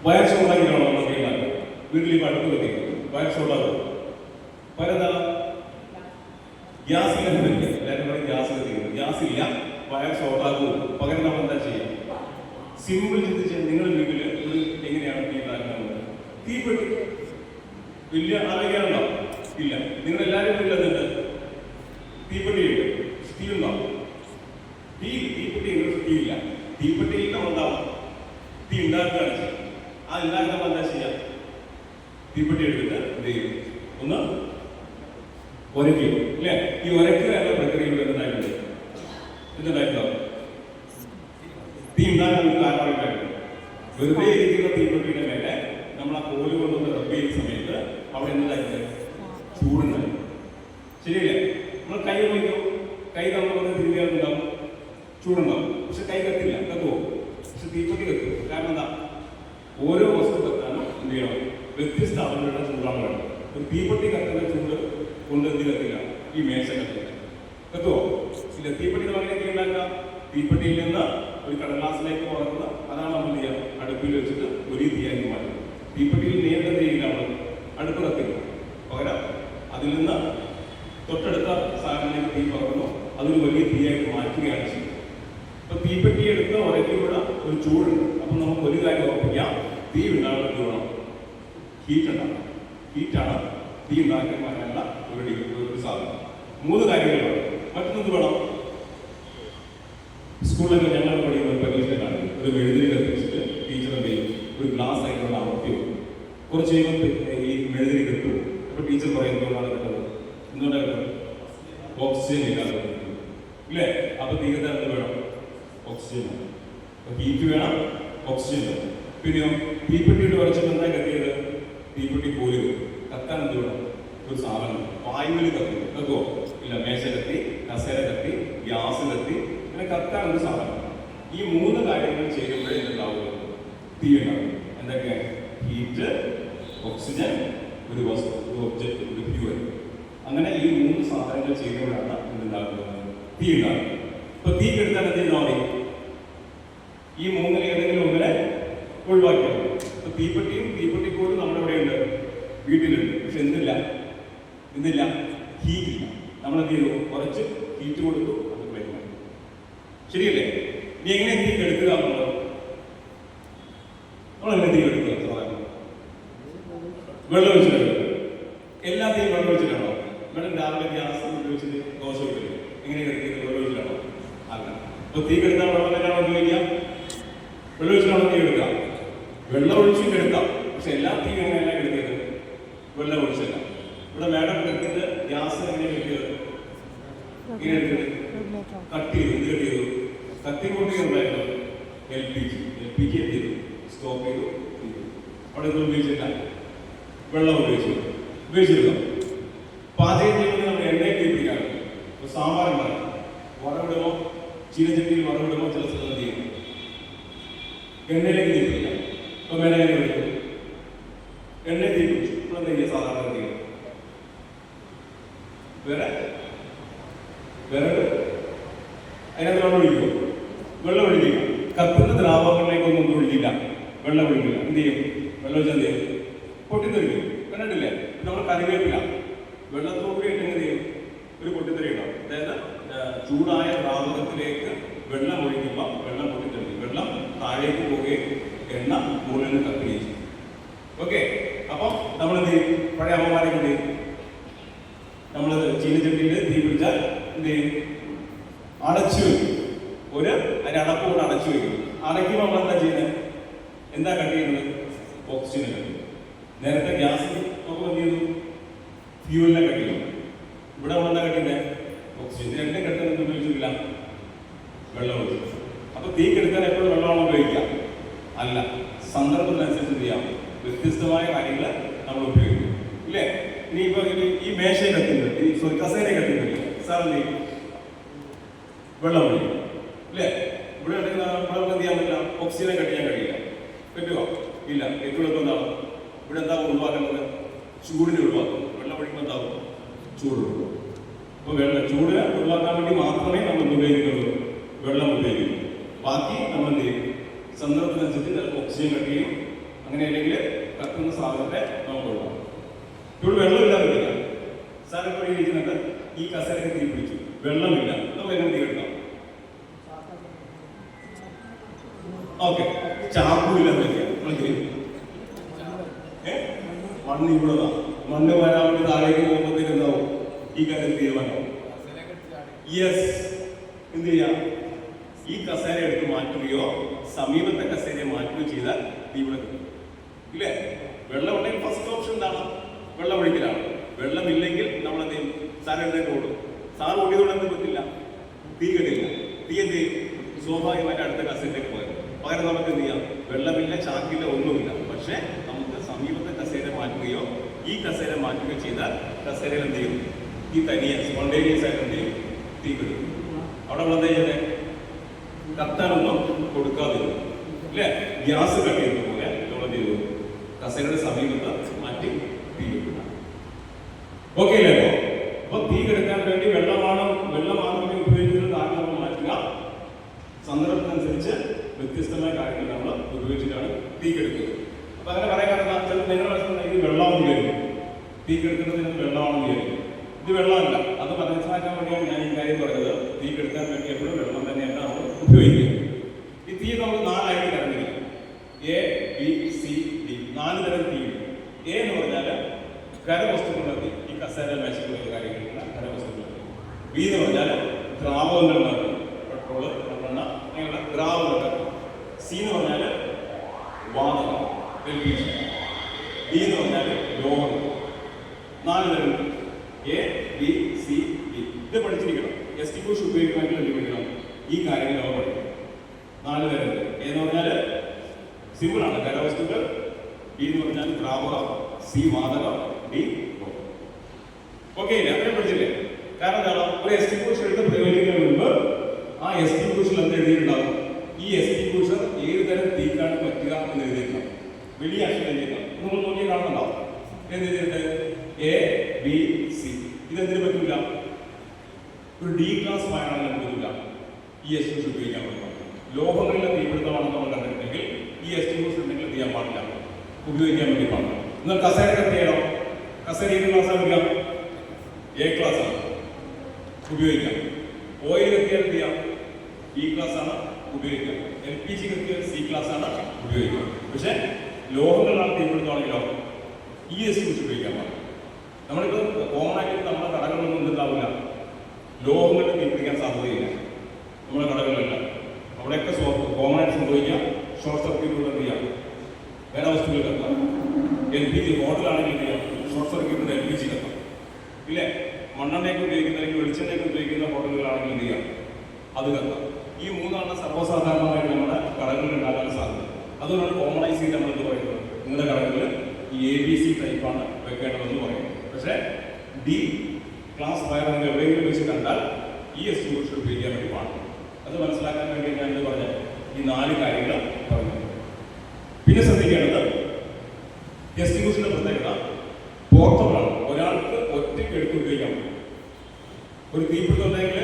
വയർ ഷോട്ടാക്കിയാണോ നമ്മൾ തീ ഉണ്ടാക്കുക? വീട്ടിൽ ഈ അടുത്ത് വെക്കുന്നത് വയർ ഷോട്ടാകും. പലതാ ഗ്യാസ് ഇല്ല, എല്ലാവരും പറയും ഗ്യാസ് കത്തിക്കുന്നത്. ഗ്യാസ് ഇല്ല, വയർ ഷോട്ടാകും. പകരം നമ്മൾ എന്താ ചെയ്യാം? സിമ്പിൾ ചിന്തിച്ച് നിങ്ങളുടെ വീട്ടിൽ ഒരു എങ്ങനെയാണ് തീ ഉണ്ടാക്കുന്നത്? തീപ്പെട്ടി വലിയ ആലോചിക്കാറുണ്ടോ? ഇല്ല. നിങ്ങളെല്ലാവരും വീട്ടിലതുണ്ട്. തീപ്പെട്ടിയുണ്ട്. തീ ഉണ്ടോ? തീപ്പെട്ടി തീയില്ല. തീപ്പെട്ടിയിൽ നമ്മളെന്താവും? തീ ഉണ്ടാക്കുകയാണ് ചെയ്യുക. ആ ഉണ്ടാക്കാൻ എന്താ ചെയ്യാം? തീപ്പെട്ടി എടുത്തിട്ട് എന്ത് ചെയ്യും? ഒന്ന് ഒരയ്ക്കും, അല്ലേ? ഈ ഒരയ്ക്കുക എന്ന പ്രക്രിയയിൽ എന്തുണ്ടായിട്ടുണ്ട്? തീ ഉണ്ടാകാൻ ഒരു കാരണമായിട്ടായിരുന്നു. വെറുതെ ഇരിക്കുന്ന തീപ്പെട്ടിയുടെ മേലെ നമ്മൾ ആ കോല് കൊണ്ടൊന്ന് റബ്ബ് ചെയ്യുന്ന സമയത്ത് അവിടെ എന്തായിരുന്നു? ചൂടുണ്ടായി. ശരിയല്ലേ? നമ്മൾ കൈ ഉപയോഗിക്കും, കൈ നമ്മൾ തിരികെയുണ്ടാവും, ചൂടുണ്ടാവും. പക്ഷെ കൈ കത്തില്ല, കത്തുവോ? പക്ഷെ തീപ്പെട്ടി കത്തും. കാരണം എന്താ? ഓരോ വസ്തു കത്താനും എന്ത് ചെയ്യണം? വ്യത്യസ്ത അളവിലുള്ള ചൂടാണ് വേണം. ഒരു തീപ്പെട്ടി കത്തുന്ന ചൂട് കൊണ്ട് എന്ത് കത്തില്ല? ഈ മേശ കത്തില്ല, കത്തുവോ? ഇല്ല. തീപ്പെട്ടി നമ്മളെങ്ങനെ ഉണ്ടാക്കുക? തീപ്പെട്ടിയിൽ നിന്ന് ഒരു കടലാസിലേക്ക് പകർന്ന് അതാണ് നമ്മൾ ചെയ്യുക, അടുപ്പിൽ വെച്ചിട്ട് ഒരു തീയാക്കി മാറ്റും. തീപ്പെട്ടിയിൽ നേരിട്ട് തീയില്ല, നമ്മൾ അടുപ്പ് കത്തില്ല, പകരം അതിൽ നിന്ന് തൊട്ടടുത്ത സാധനത്തിലേക്ക് തീ പകർന്നു അതൊരു വലിയ തീയായിട്ട് മാറ്റുകയാണ് ചെയ്യുന്നത്. അപ്പൊ തീപ്പെട്ടി എടുത്ത് ഉരയ്ക്കുമ്പോൾ ഒരു ചൂടുണ്ട്. അപ്പൊ നമുക്ക് ഒരു കാര്യം ഉറപ്പിക്കാം, തീ ഉണ്ടാകാൻ വേണം ഹീറ്റ് ഉണ്ടാകും. ഹീറ്റാണ് തീ ഉണ്ടാക്കാൻ പറയാനുള്ള ഒരു സാധനം. 3 കാര്യങ്ങളാണ്. മറ്റൊന്നത് വേണം. സ്കൂളിലൊക്കെ ഞങ്ങൾ പഠിക്കുന്ന ഒരു പരീക്ഷയിലാണ് ഒരു മെഴുതിരി കത്തിച്ചിട്ട് ടീച്ചർ എന്ത് ചെയ്യും? ഒരു ഗ്ലാസ് ആയിക്കൊണ്ട് അമർത്തി വെക്കും. കുറച്ച് കഴിയുമ്പോൾ ഈ മെഴുതിരി കിട്ടും. അപ്പൊ ടീച്ചർ പറയുന്നതാണ് കിട്ടുന്നത്. എന്തുകൊണ്ടാണ് കിട്ടുന്നത്? ഓക്സിജൻ ഇല്ലാതെ ഇല്ലേ? അപ്പൊ തീ കത്താൻ എന്ത് വേണം? ഓക്സിജൻ വേണം. ഹീറ്റ് വേണം, ഓക്സിജൻ വേണം. പിന്നെയോ തീപ്പെട്ടിയിട്ട് ഉരച്ചിട്ട് എന്താ കത്തിയത്? തീപ്പെട്ടി കോല് കത്താൻ എന്ത് വേണം? ഒരു സാധനം വായുവിൽ കത്തി. കത്തുവോ? ഇല്ല. മേശ കത്തി, കസേര കത്തി, ഗ്യാസ് കത്തി, അങ്ങനെ കത്താൻ ഒരു സാധനം. ഈ 3 കാര്യങ്ങൾ ചെയ്യുമ്പോഴേ എന്തുണ്ടാവുക? തീ ഉണ്ടാവും. എന്തൊക്കെ? ഹീറ്റ്, ഓക്സിജൻ, ഒരു വസ്തു, ഒരു ഒബ്ജക്റ്റ്, ഒരു ഫ്യൂവൽ. അങ്ങനെ ഈ 3 സാധനങ്ങൾ ചെയ്യുമ്പോഴാണ് എന്തുണ്ടാകുന്നത്? തീ ഉണ്ടാകുന്നത്. ഇപ്പൊ തീ കെടുത്താൻ എന്ത് ചെയ്താൽ മതി? ഈ 3 ഏതെങ്കിലും ഒന്നിനെ ഒഴിവാക്കിയാൽ മതി. ഇപ്പൊ തീപ്പെട്ടിയും തീപ്പെട്ടിക്കോടും നമ്മുടെ ഇവിടെ ഉണ്ട്, വീട്ടിലുണ്ട്. പക്ഷെ എന്തില്ല? ഹീറ്റ് ഇല്ല. നമ്മളെന്ത് ചെയ്തു? കുറച്ച് ഹീറ്റ് കൊടുത്തു, അത് കളയുന്നു. ശരിയല്ലേ? ഇനി എങ്ങനെ തീ കെടുക്കുക എന്നുള്ളത്? നമ്മളെങ്ങനെ തീ കെടുക്കുക? വെള്ളം ഒഴിച്ചിട്ട്. എല്ലാത്തെയും വെള്ളം ഒഴിച്ചിട്ടാണോ? വെള്ളം രാവിലെ ഗ്യാസ് ഉപയോഗിച്ചിട്ട് ദോശ വെക്കില്ല. എങ്ങനെ കെടുക്കുന്നത്? വെള്ളം ഒഴിച്ചിട്ടാണോ? അല്ല. അപ്പൊ തീ കെടുത്താൽ വെള്ളം തന്നെയാണോ ഉപയോഗിക്കുക? വെള്ളം ഒഴിച്ചിട്ടാണോ തീ കെടുക്കുക? വെള്ളം ഒഴിച്ചും കെടുക്കാം. പക്ഷെ എല്ലാ തീ എങ്ങനെയല്ല കെടുക്കിയത്? വെള്ളം ഒഴിച്ചല്ല. ഇവിടെ മാഡം കെടുത്തിട്ട് ഗ്യാസ് എങ്ങനെയാണ് കെട്ടിയത്? ഇങ്ങനെ എടുത്തത് കട്ട് ചെയ്തു. എന്ത് കട്ട് ചെയ്തു? കത്തി കൊണ്ട് ഉണ്ടായിരുന്നു. LPG എന്ത് ചെയ്തു? സ്റ്റോപ്പ് ചെയ്തു. അവിടെ എന്ത് ഉപയോഗിച്ചില്ല? വെള്ളം ഉപയോഗിച്ചിരുന്നു. പാചകം ചെയ്യുന്നത് നമ്മൾ എണ്ണയിൽ തീപിടിക്കാറ്. ഇപ്പൊ സാമ്പാർ ഉണ്ടാകും, വറവിടുമോ, ചീനച്ചട്ടിയിൽ വറവിടുമോ, ചില സ്ഥലത്ത് ചെയ്യും, എണ്ണയിലേക്ക് തീപിടിക്കാം. ഇപ്പൊ മേലെ എണ്ണയിൽ തീപിടിച്ചു. ഇവിടെ എന്താ ചെയ്യുക? സാധാരണ ചെയ്യും വിറക് അതിനകത്ത് വെള്ളം ഒഴിക്കുമോ? വെള്ളം ഒഴിക്കില്ല. കത്തുന്ന ദ്രാവകങ്ങളിലേക്കൊന്നും ഒന്നും ഒഴിക്കില്ല, വെള്ളം ഒഴിക്കില്ല. എന്ത് ചെയ്യും? വെള്ളം ഒഴിച്ചാൽ എന്ത് ചെയ്യും? പൊട്ടിത്തെറിക്കും. കണ്ടിട്ടില്ലേ? നമ്മൾ കറിവേപ്പില വെള്ളത്തോടുകൂടി ഇട്ടെങ്കിൽ ചെയ്യും? ഒരു പൊട്ടിത്തെറി ഉണ്ടാവും. അതായത് ചൂടായ ദ്രാവകത്തിലേക്ക് വെള്ളം ഒഴിക്കുമ്പോൾ വെള്ളം പൊട്ടിത്തെറിക്കും. വെള്ളം താഴേക്ക് പോവുകയും എണ്ണ മുകളിൽ നിന്ന് കത്തുകയും ചെയ്യും. ഓക്കെ. അപ്പം നമ്മൾ എന്ത് ചെയ്യും? പഴയ അമ്മമാരെ എന്ത് ചെയ്യും? നമ്മൾ ചീനച്ചട്ടിയിൽ തീ പിടിച്ചാൽ എന്ത് ചെയ്യും? അടച്ചു വയ്ക്കും. അതിന്റെ അടപ്പ് കൊണ്ട് അടച്ചു വയ്ക്കും. അടയ്ക്കുമ്പോൾ നമ്മൾ എന്താ ചെയ്യുന്നത്? എന്താ കട്ട് ചെയ്യുന്നത്? ഓക്സിജനെ കട്ട് ചെയ്യും. നേരത്തെ ഗ്യാസ് നമുക്ക് എന്ത് ചെയ്തു? ഫ്യൂവലിനെ കട്ട് ചെയ്യും. ഇവിടെ നമ്മൾ എന്താ കട്ട് ചെയ്യുന്നത്? ഓക്സിജൻ. രണ്ടും കെട്ടുന്നത് ഉപയോഗിച്ചിട്ടില്ല, വെള്ളം ഒഴിച്ചു. അപ്പൊ തീ കെടുക്കാൻ എപ്പോഴും വെള്ളമാണ് ഉപയോഗിക്കുക? അല്ല. സന്ദർഭത്തിനനുസരിച്ച് എന്ത് ചെയ്യാം? വ്യത്യസ്തമായ കാര്യങ്ങൾ നമ്മൾ ഉപയോഗിക്കും, ഇല്ലേ? ഇനിയിപ്പോ ഈ മേശയെ കത്തുന്നത്, കസേരയെ കത്തുന്നില്ല, സാർ എന്ത് ചെയ്യും? വെള്ളം ഒഴിക്കും, ഇല്ലേ? ഇവിടെ എന്ത് ചെയ്യാൻ പറ്റില്ല? ഓക്സിജനെ കട്ട് ചെയ്യാൻ കഴിയില്ല. പറ്റുമോ? ഇല്ല. എപ്പോഴും എന്താണ് ഇവിടെ എന്താ ഒഴിവാക്കേണ്ടത്? ചൂടിനെ ഒഴിവാക്കും. വെള്ളം ഒഴിക്കുമ്പോൾ എന്താവും? ചൂട് ഒഴിവാക്കും. അപ്പൊ ചൂടിനെ ഒഴിവാക്കാൻ വേണ്ടി മാത്രമേ നമ്മൾ ഉപയോഗിക്കുന്നുള്ളൂ, വെള്ളം ഉപയോഗിക്കുന്നു. ബാക്കി നമ്മൾ എന്ത് ചെയ്യും? സന്ദർഭത്തിനനുസരിച്ച് ഓക്സിജൻ കട്ട് ചെയ്യും. അങ്ങനെ അല്ലെങ്കിൽ കത്തുന്ന സാധനത്തെ നമുക്ക് ഒഴിവാക്കാം. ഇവിടെ വെള്ളമില്ലാതെ പറ്റില്ല. സാർ ഇപ്പോൾ ഇരിക്കുന്നുണ്ട്, ഈ കസേരക്ക് തീ പിടിച്ചു, വെള്ളമില്ല, നമുക്ക് എങ്ങനെ തീ എടുക്കാം? ഓക്കെ. ചാക്കുമില്ലാതെ വയ്ക്കാം. മണ്ണ് ഇവിടെ മണ്ണ് വരാൻ വേണ്ടി താഴേക്ക് പോകുമ്പോഴത്തേക്ക് എന്താവും? ഈ കാര്യം തീരുമാനമാവും. യെസ്. എന്ത് ചെയ്യാം? ഈ കസേര എടുത്ത് മാറ്റുകയോ സമീപത്തെ കസേരയെ മാറ്റുകയോ ചെയ്താൽ തീ ഇവിടെ കിട്ടും, ഇല്ലേ? വെള്ളം ഉണ്ടെങ്കിൽ ഫസ്റ്റ് ഓപ്ഷൻ എന്താണ്? വെള്ളം ഒഴിക്കലാണ്. വെള്ളമില്ലെങ്കിൽ നമ്മൾ എന്ത് ചെയ്യും? സാർ എഴുന്നേറ്റ് ഓടും. സാർ ഓടിയതുകൊണ്ട് എന്ത് പറ്റില്ല? തീ കെട്ടില്ല. തീ എന്ത് ചെയ്യും? സ്വാഭാവികമായിട്ട് അടുത്ത കസേരയിലേക്ക് പോയത്. പകരം നമുക്ക് എന്ത് ചെയ്യാം? വെള്ളമില്ല, ചാക്കില്ല, ഒന്നുമില്ല. പക്ഷേ നമുക്ക് സമീപത്തെ കസേര മാറ്റുകയോ ഈ കസേര മാറ്റുകയോ ചെയ്താൽ കസേരയിൽ എന്ത് ചെയ്യും? ഈ തനിയെ സ്പോണ്ടേനിയസ് ആയിട്ട് എന്ത് ചെയ്യും? തീ കിട്ടും. അവിടെ നമ്മൾ എന്താ ചെയ്യുന്നത്? കത്താനൊന്നും കൊടുക്കാതിരുന്നു അല്ലേ? ഗ്യാസ് കട്ട് ചെയ്യുന്ന പോലെ നമ്മൾ ചെയ്തു കസേരയുടെ സമീപത്ത് മാറ്റി തീ കിട്ടുക. ഓക്കെ അല്ലേ? അപ്പൊ തീ കെടുക്കാൻ വേണ്ടി വെള്ളമാണെന്ന് ഉപയോഗിക്കുന്നത് കാരണം മാറ്റുക. സന്ദർഭത്തിനനുസരിച്ച് വ്യത്യസ്തമായ കാര്യങ്ങൾ നമ്മൾ ഉപയോഗിച്ചിട്ടാണ് തീ കെടുക്കുന്നത്. അപ്പൊ അങ്ങനെ പറയാൻ കാരണം ചിലപ്പോൾ നിങ്ങൾ മനസ്സിലാക്കി വെള്ളമാണെന്ന് വിചാരിക്കും. തീ കെടുക്കുന്നതിന് വെള്ളമാണെന്ന് വിചാരിക്കും. ഇത് വെള്ളമല്ല. അത് മനസ്സിലാക്കാൻ വേണ്ടിയാണ് ഞാൻ ഈ കാര്യം പറയുന്നത്. തീ കെടുക്കാൻ വേണ്ടി എപ്പോഴും വെള്ളം തന്നെയാണ് നമ്മൾ ഉപയോഗിക്കുന്നത്. ഈ തീ നമ്മൾ 4 ആയിട്ട് തരംതിരിക്കും. A, B, C, D 4 തരം തീ. എ എന്ന് പറഞ്ഞാൽ ഖരവസ്തുക്കളുടെ തീ, ഈ കസേര മേശയ്ക്കുള്ള കാര്യങ്ങളുള്ള ഖരവസ്തുക്കളുടെ തീ. ബി എന്ന് പറഞ്ഞാൽ ദ്രാവകങ്ങളുടെ തീ, പെട്രോള്, മണ്ണെണ്ണ അങ്ങനെയുള്ള ദ്രാവകങ്ങളുടെ തീ. സി എന്ന് പറഞ്ഞാൽ വാതകം, LPG. ഡി എന്ന് പറഞ്ഞാൽ ലോഹം. 4 തരം തീ. A, B, C, D. ഇത് പഠിച്ചിരിക്കണം. എക്സ്റ്റിങ്ക്വിഷ് ഉപയോഗിക്കണമെങ്കിൽ എന്ത് പഠിക്കണം? ഈ കാര്യങ്ങൾ നമ്മൾ പഠിക്കണം. 4 തരം തീ. എ എന്ന് പറഞ്ഞാൽ സിമ്പിളാണ്, ഖരവസ്തുക്കൾ. ബി എന്ന് പറഞ്ഞാൽ ദ്രാവകം, സി വാതകം, ഡി ലോഹം. ഓക്കെ ഇല്ലേ? അങ്ങനെ പഠിച്ചില്ലേ? കാരണം എന്താണ്? ഒരു എക്സ്റ്റിങ്ക്വിഷർ എടുത്ത് പ്രയോഗിക്കുന്നതിന് മുമ്പ് ആ എക്സ്റ്റിങ്ക്വിഷറിൽ എന്ത് എഴുതിയിട്ടുണ്ടാവും? ഈ എക്സ്റ്റിങ്ക്വിഷർ ഏത് തരം തീക്കാണ് പറ്റുക എന്ന് എഴുതിയിരിക്കണം. വലിയ അക്ഷരം എഴുതിയിരിക്കണം. നിങ്ങൾ നോക്കി കാണുന്നുണ്ടാവും. എന്ത് എ, ബി, സി. ഇതെന്തിനു പറ്റില്ല? ഒരു ഡി ക്ലാസ് ഫയറാണെന്ന് പറ്റില്ല. ഈ എക്സ്റ്റിങ്ക്വിഷർ ഉപയോഗിക്കാൻ പറ്റില്ല. ലോഹങ്ങളിലെ തീപിടുത്തമാണെന്ന് നമ്മൾ കണ്ടിട്ടുണ്ടെങ്കിൽ ഈ എക്സ്റ്റിങ്ക്വിഷർ ഉണ്ടെങ്കിൽ എന്ത് ചെയ്യാൻ പാടില്ല? ഉപയോഗിക്കാൻ വേണ്ടി പാടില്ല. എന്നാൽ കസേര കത്തിയാലോ? കസേര ഏത് ക്ലാസ്സാണ് ഉപയോഗിക്കാം? എ ക്ലാസ് ആണ് ഉപയോഗിക്കാം. ഓയിൽ കത്തിയാൽ എന്ത് ചെയ്യാം? ബി ക്ലാസ് ആണ് ഉപയോഗിക്കാം. LPG കത്തിയാൽ സി ക്ലാസ് ആണ് ഉപയോഗിക്കാം. പക്ഷേ ലോഹങ്ങളാണ് തീപിടുത്തമാണെങ്കിലോ ഈ എക്സ്റ്റിങ്ക്വിഷർ ഉപയോഗിക്കാൻ പാടില്ല. നമ്മളിപ്പോൾ കോമൺ ആയിട്ട് നമ്മുടെ കടകളിലൊന്നും ഉണ്ടാവില്ല, ലോഹങ്ങളിൽ തീപിടിക്കാൻ സാധ്യതയില്ല. നമ്മുടെ കടകളിലല്ല, അവിടെയൊക്കെ കോമൺ ആയിട്ട് സംഭവിക്കാം. ഷോർട്ട് സർക്യൂട്ടിലൂടെ എന്ത് ചെയ്യാം? വേറെ വസ്തുക്കൾ കത്താം. LPG ഹോട്ടലാണെങ്കിൽ എന്ത് ചെയ്യാം? ഷോർട്ട് സർക്യൂട്ടിലൂടെ LPG കത്താം ഇല്ലേ? മണ്ണെണ്ണയൊക്കെ ഉപയോഗിക്കുന്ന അല്ലെങ്കിൽ വെളിച്ചെണ്ണയൊക്കെ ഉപയോഗിക്കുന്ന ഹോട്ടലുകളാണെങ്കിൽ എന്ത് ചെയ്യാം? അത് കത്താം. ഈ 3 സർവ്വസാധാരണമായിട്ട് നമ്മുടെ കടകളിൽ ഉണ്ടാകാൻ സാധ്യത. അതുകൊണ്ടാണ് കോമണൈസ് ചെയ്ത് നമ്മൾ എന്ത് പറയുന്നത്? നിങ്ങളുടെ കടകളിൽ ഈ ABC ടൈപ്പാണ് വെക്കേണ്ടതെന്ന് പറയുന്നത്. പക്ഷേ ഡി ക്ലാസ് ഫയർ നിങ്ങൾ എവിടെയെങ്കിലും വെച്ച് കണ്ടാൽ ഈ എക്സ്റ്റിങ്ക്വിഷർ ഉപയോഗിക്കാൻ വേണ്ടി പാടില്ല. അത് മനസ്സിലാക്കാൻ വേണ്ടി ഞാൻ എന്ത് പറഞ്ഞത്? ഈ 4 കാര്യങ്ങൾ പറഞ്ഞു. പിന്നെ ശ്രദ്ധിക്കേണ്ടത് എക്സ്റ്റിങ്ക്വിഷറിന്റെ പ്രത്യേകത പോർട്ടബിളാണ്. ഒരാൾക്ക് ഒറ്റയ്ക്ക് എടുത്ത് ഉപയോഗിക്കാൻ പറ്റും. ഒരു തീപിടുത്തം ഉണ്ടെങ്കിൽ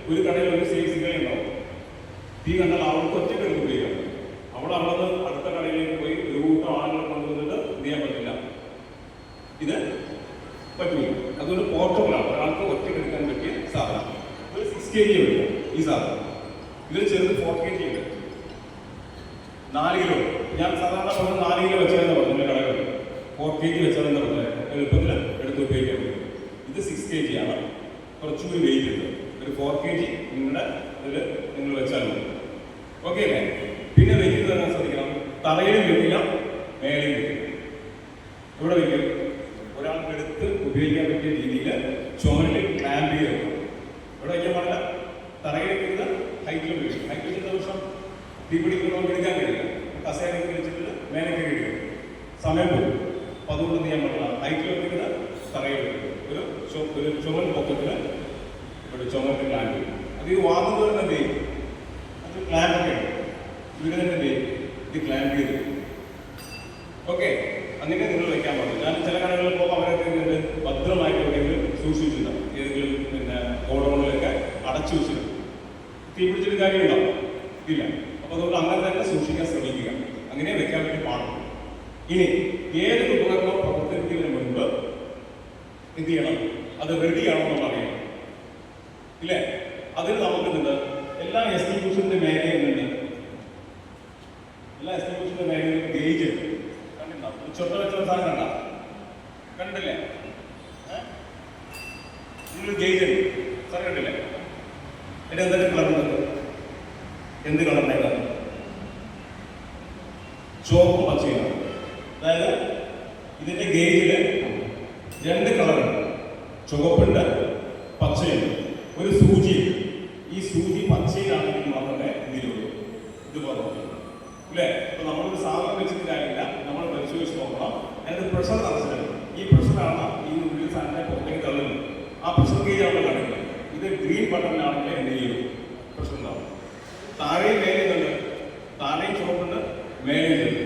ഒരു കടയിൽ ഒരു സേഫ്റ്റി കട ഉണ്ടാവും. തീ കണ്ടാൽ അവൾക്ക് ഒറ്റയ്ക്ക് എടുത്ത് ഉപയോഗിക്കാൻ പറ്റും. അവിടെ അടുത്ത കടയിലേക്ക് പോയി ഒരു കൂട്ടം ആളുകൾ കൊണ്ടുവന്നിട്ട് എന്ത് ചെയ്യാൻ പറ്റില്ല. ഇത് പറ്റില്ല. അതുകൊണ്ട് പോർട്ടബിളാണ്. ഒരാൾക്ക് ഒറ്റയ്ക്ക് എടുക്കാൻ പറ്റിയ സാധനം. ഒരു 6 kg വരും ഈ സാധനം. ഇതിൽ ചെറുത് 4 kg ഉണ്ട്. 4 കിലോ. ഞാൻ സാധാരണ പറഞ്ഞ 4 കിലോ വെച്ചാലെന്ന് പറഞ്ഞു. എൻ്റെ കടകളിൽ 4 kg വെച്ചാലെന്ന് പറഞ്ഞാൽ എളുപ്പത്തിൽ എടുത്ത് ഉപയോഗിക്കാൻ പറ്റും. ഇത് 6 kg ആണ്. കുറച്ചുകൂടി വെയിറ്റ് ഉണ്ട്. ഒരു 4 kg നിങ്ങളുടെ ഇതിൽ നിങ്ങൾ വെച്ചാൽ മതി. ഓക്കെ അല്ലേ? പിന്നെ വെക്കുന്നത് തന്നെ ശ്രദ്ധിക്കണം. തറയിലും വെക്കില്ല, മേലെയും വെക്കില്ല. ഇവിടെ വെക്കും. ഒരാൾക്ക് എടുത്ത് ഉപയോഗിക്കാൻ പറ്റിയ രീതിയിൽ ചുമരിൽ ക്ലാമ്പ് ചെയ്ത് വെക്കണം. ഇവിടെ വയ്ക്കാൻ പാടില്ല. തറയിൽ വെക്കുന്നത് ഹൈറ്റിൽ വെക്കും. ഹൈറ്റിൽ വെച്ച ദിവസം തീപിടിക്കുന്നവർക്ക് എടുക്കാൻ കഴിയില്ല. കസേരയൊക്കെ വെച്ചിട്ട് മേലേക്ക് കഴിയും, സമയം പോകും. അപ്പോൾ അതുകൊണ്ട് എന്ത് ചെയ്യാൻ പറ്റില്ല. ഹൈറ്റിൽ വെക്കുന്നത് തറയിൽ വെക്കും. ഒരു ചുമൽ പൊക്കത്തിൽ ഒരു ചുമലിൽ ക്ലാമ്പ് ചെയ്യും. അത് ഈ വാങ്ങുന്നത് തന്നെ എന്ത് ചെയ്യും? അത് ക്ലാമ്പൊക്കെ ഉണ്ട്. ഇതിന് തന്നെ എന്ത് ചെയ്യും? ഇത് ക്ലാമ്പ് ചെയ്ത്. ഓക്കെ, അങ്ങനെ നിങ്ങൾ വെക്കാൻ പാടില്ല. ഞാൻ ചില കടകളിൽ പോകുമ്പോൾ അവരൊക്കെ ഭദ്രമായിട്ട് എവിടെയെങ്കിലും സൂക്ഷിച്ചിട്ടുണ്ടാവും. ഏതെങ്കിലും ഗോഡൗണിലൊക്കെ അടച്ചു വെച്ചിട്ടുണ്ട്. തീ പിടിച്ചിട്ട് കാര്യമുണ്ടാവും ഇല്ല. അപ്പോൾ അതുകൊണ്ട് അങ്ങനെ തന്നെ സൂക്ഷിക്കാൻ ശ്രമിക്കുക. അങ്ങനെ വെക്കാൻ വേണ്ടി പാടില്ല. ഇനി ഏതൊരു ഉപകരണം പ്രവർത്തിക്കുന്നതിന് മുൻപ് എന്ത് ചെയ്യണം? അത് റെഡിയാണോ നമ്മൾ അറിയണം ഇല്ലേ? അതിന് നമുക്കുണ്ട് എല്ലാ എക്സ്റ്റിങ്ക്വിഷറിന്റെ മേഖലയുണ്ട്. എല്ലാ എക്സ്റ്റിങ്ക്വിഷറിന്റെ മേഖലയിലും ഗേജ് കണ്ടിട്ടുണ്ടോ? ചൊട്ട വെച്ച സാധനം കണ്ടില്ലേ? ഇതിലൊരു ഗേജ് ഉണ്ട്. സാർ കണ്ടില്ലേ? അതിന് എന്തൊക്കെ കളറുണ്ട്? എന്ത് കളറിനാണ്? ചുവപ്പും പച്ചയാണ്. അതായത് ഇതിന്റെ ഗേജില് 2 കളറുണ്ട്. ചുവപ്പുണ്ട്, പച്ചയുണ്ട്. ഒരു സൂചി. ഈ സൂചി പച്ചയിലാണെങ്കിൽ മാത്രമേ ഇതിലുള്ളൂ. ഇത് പറഞ്ഞു അല്ലേ? അപ്പൊ നമ്മളൊരു സാധനം വെച്ചിട്ട് കാര്യമില്ല, നമ്മൾ പരിശോധിച്ച് നോക്കണം. അതിനകത്ത് പ്രഷർ നടച്ചിട്ടുണ്ട്. ഈ പ്രഷറാണ് ഈ ഉള്ളിൽ സാധനത്തെ പുറത്തേക്ക് തള്ളുന്നത്. ആ പ്രഷർ ഗേജ് നമ്മൾ കാണിക്കുന്നത്. ഇത് ഗ്രീൻ ബട്ടണിലാണെങ്കിൽ എന്ത് ചെയ്യും? പ്രഷർ ഉണ്ടാവും. താഴെയും മേലെയുണ്ട്, താഴെയും ചുവപ്പുണ്ട്, മേലെയുണ്ട്.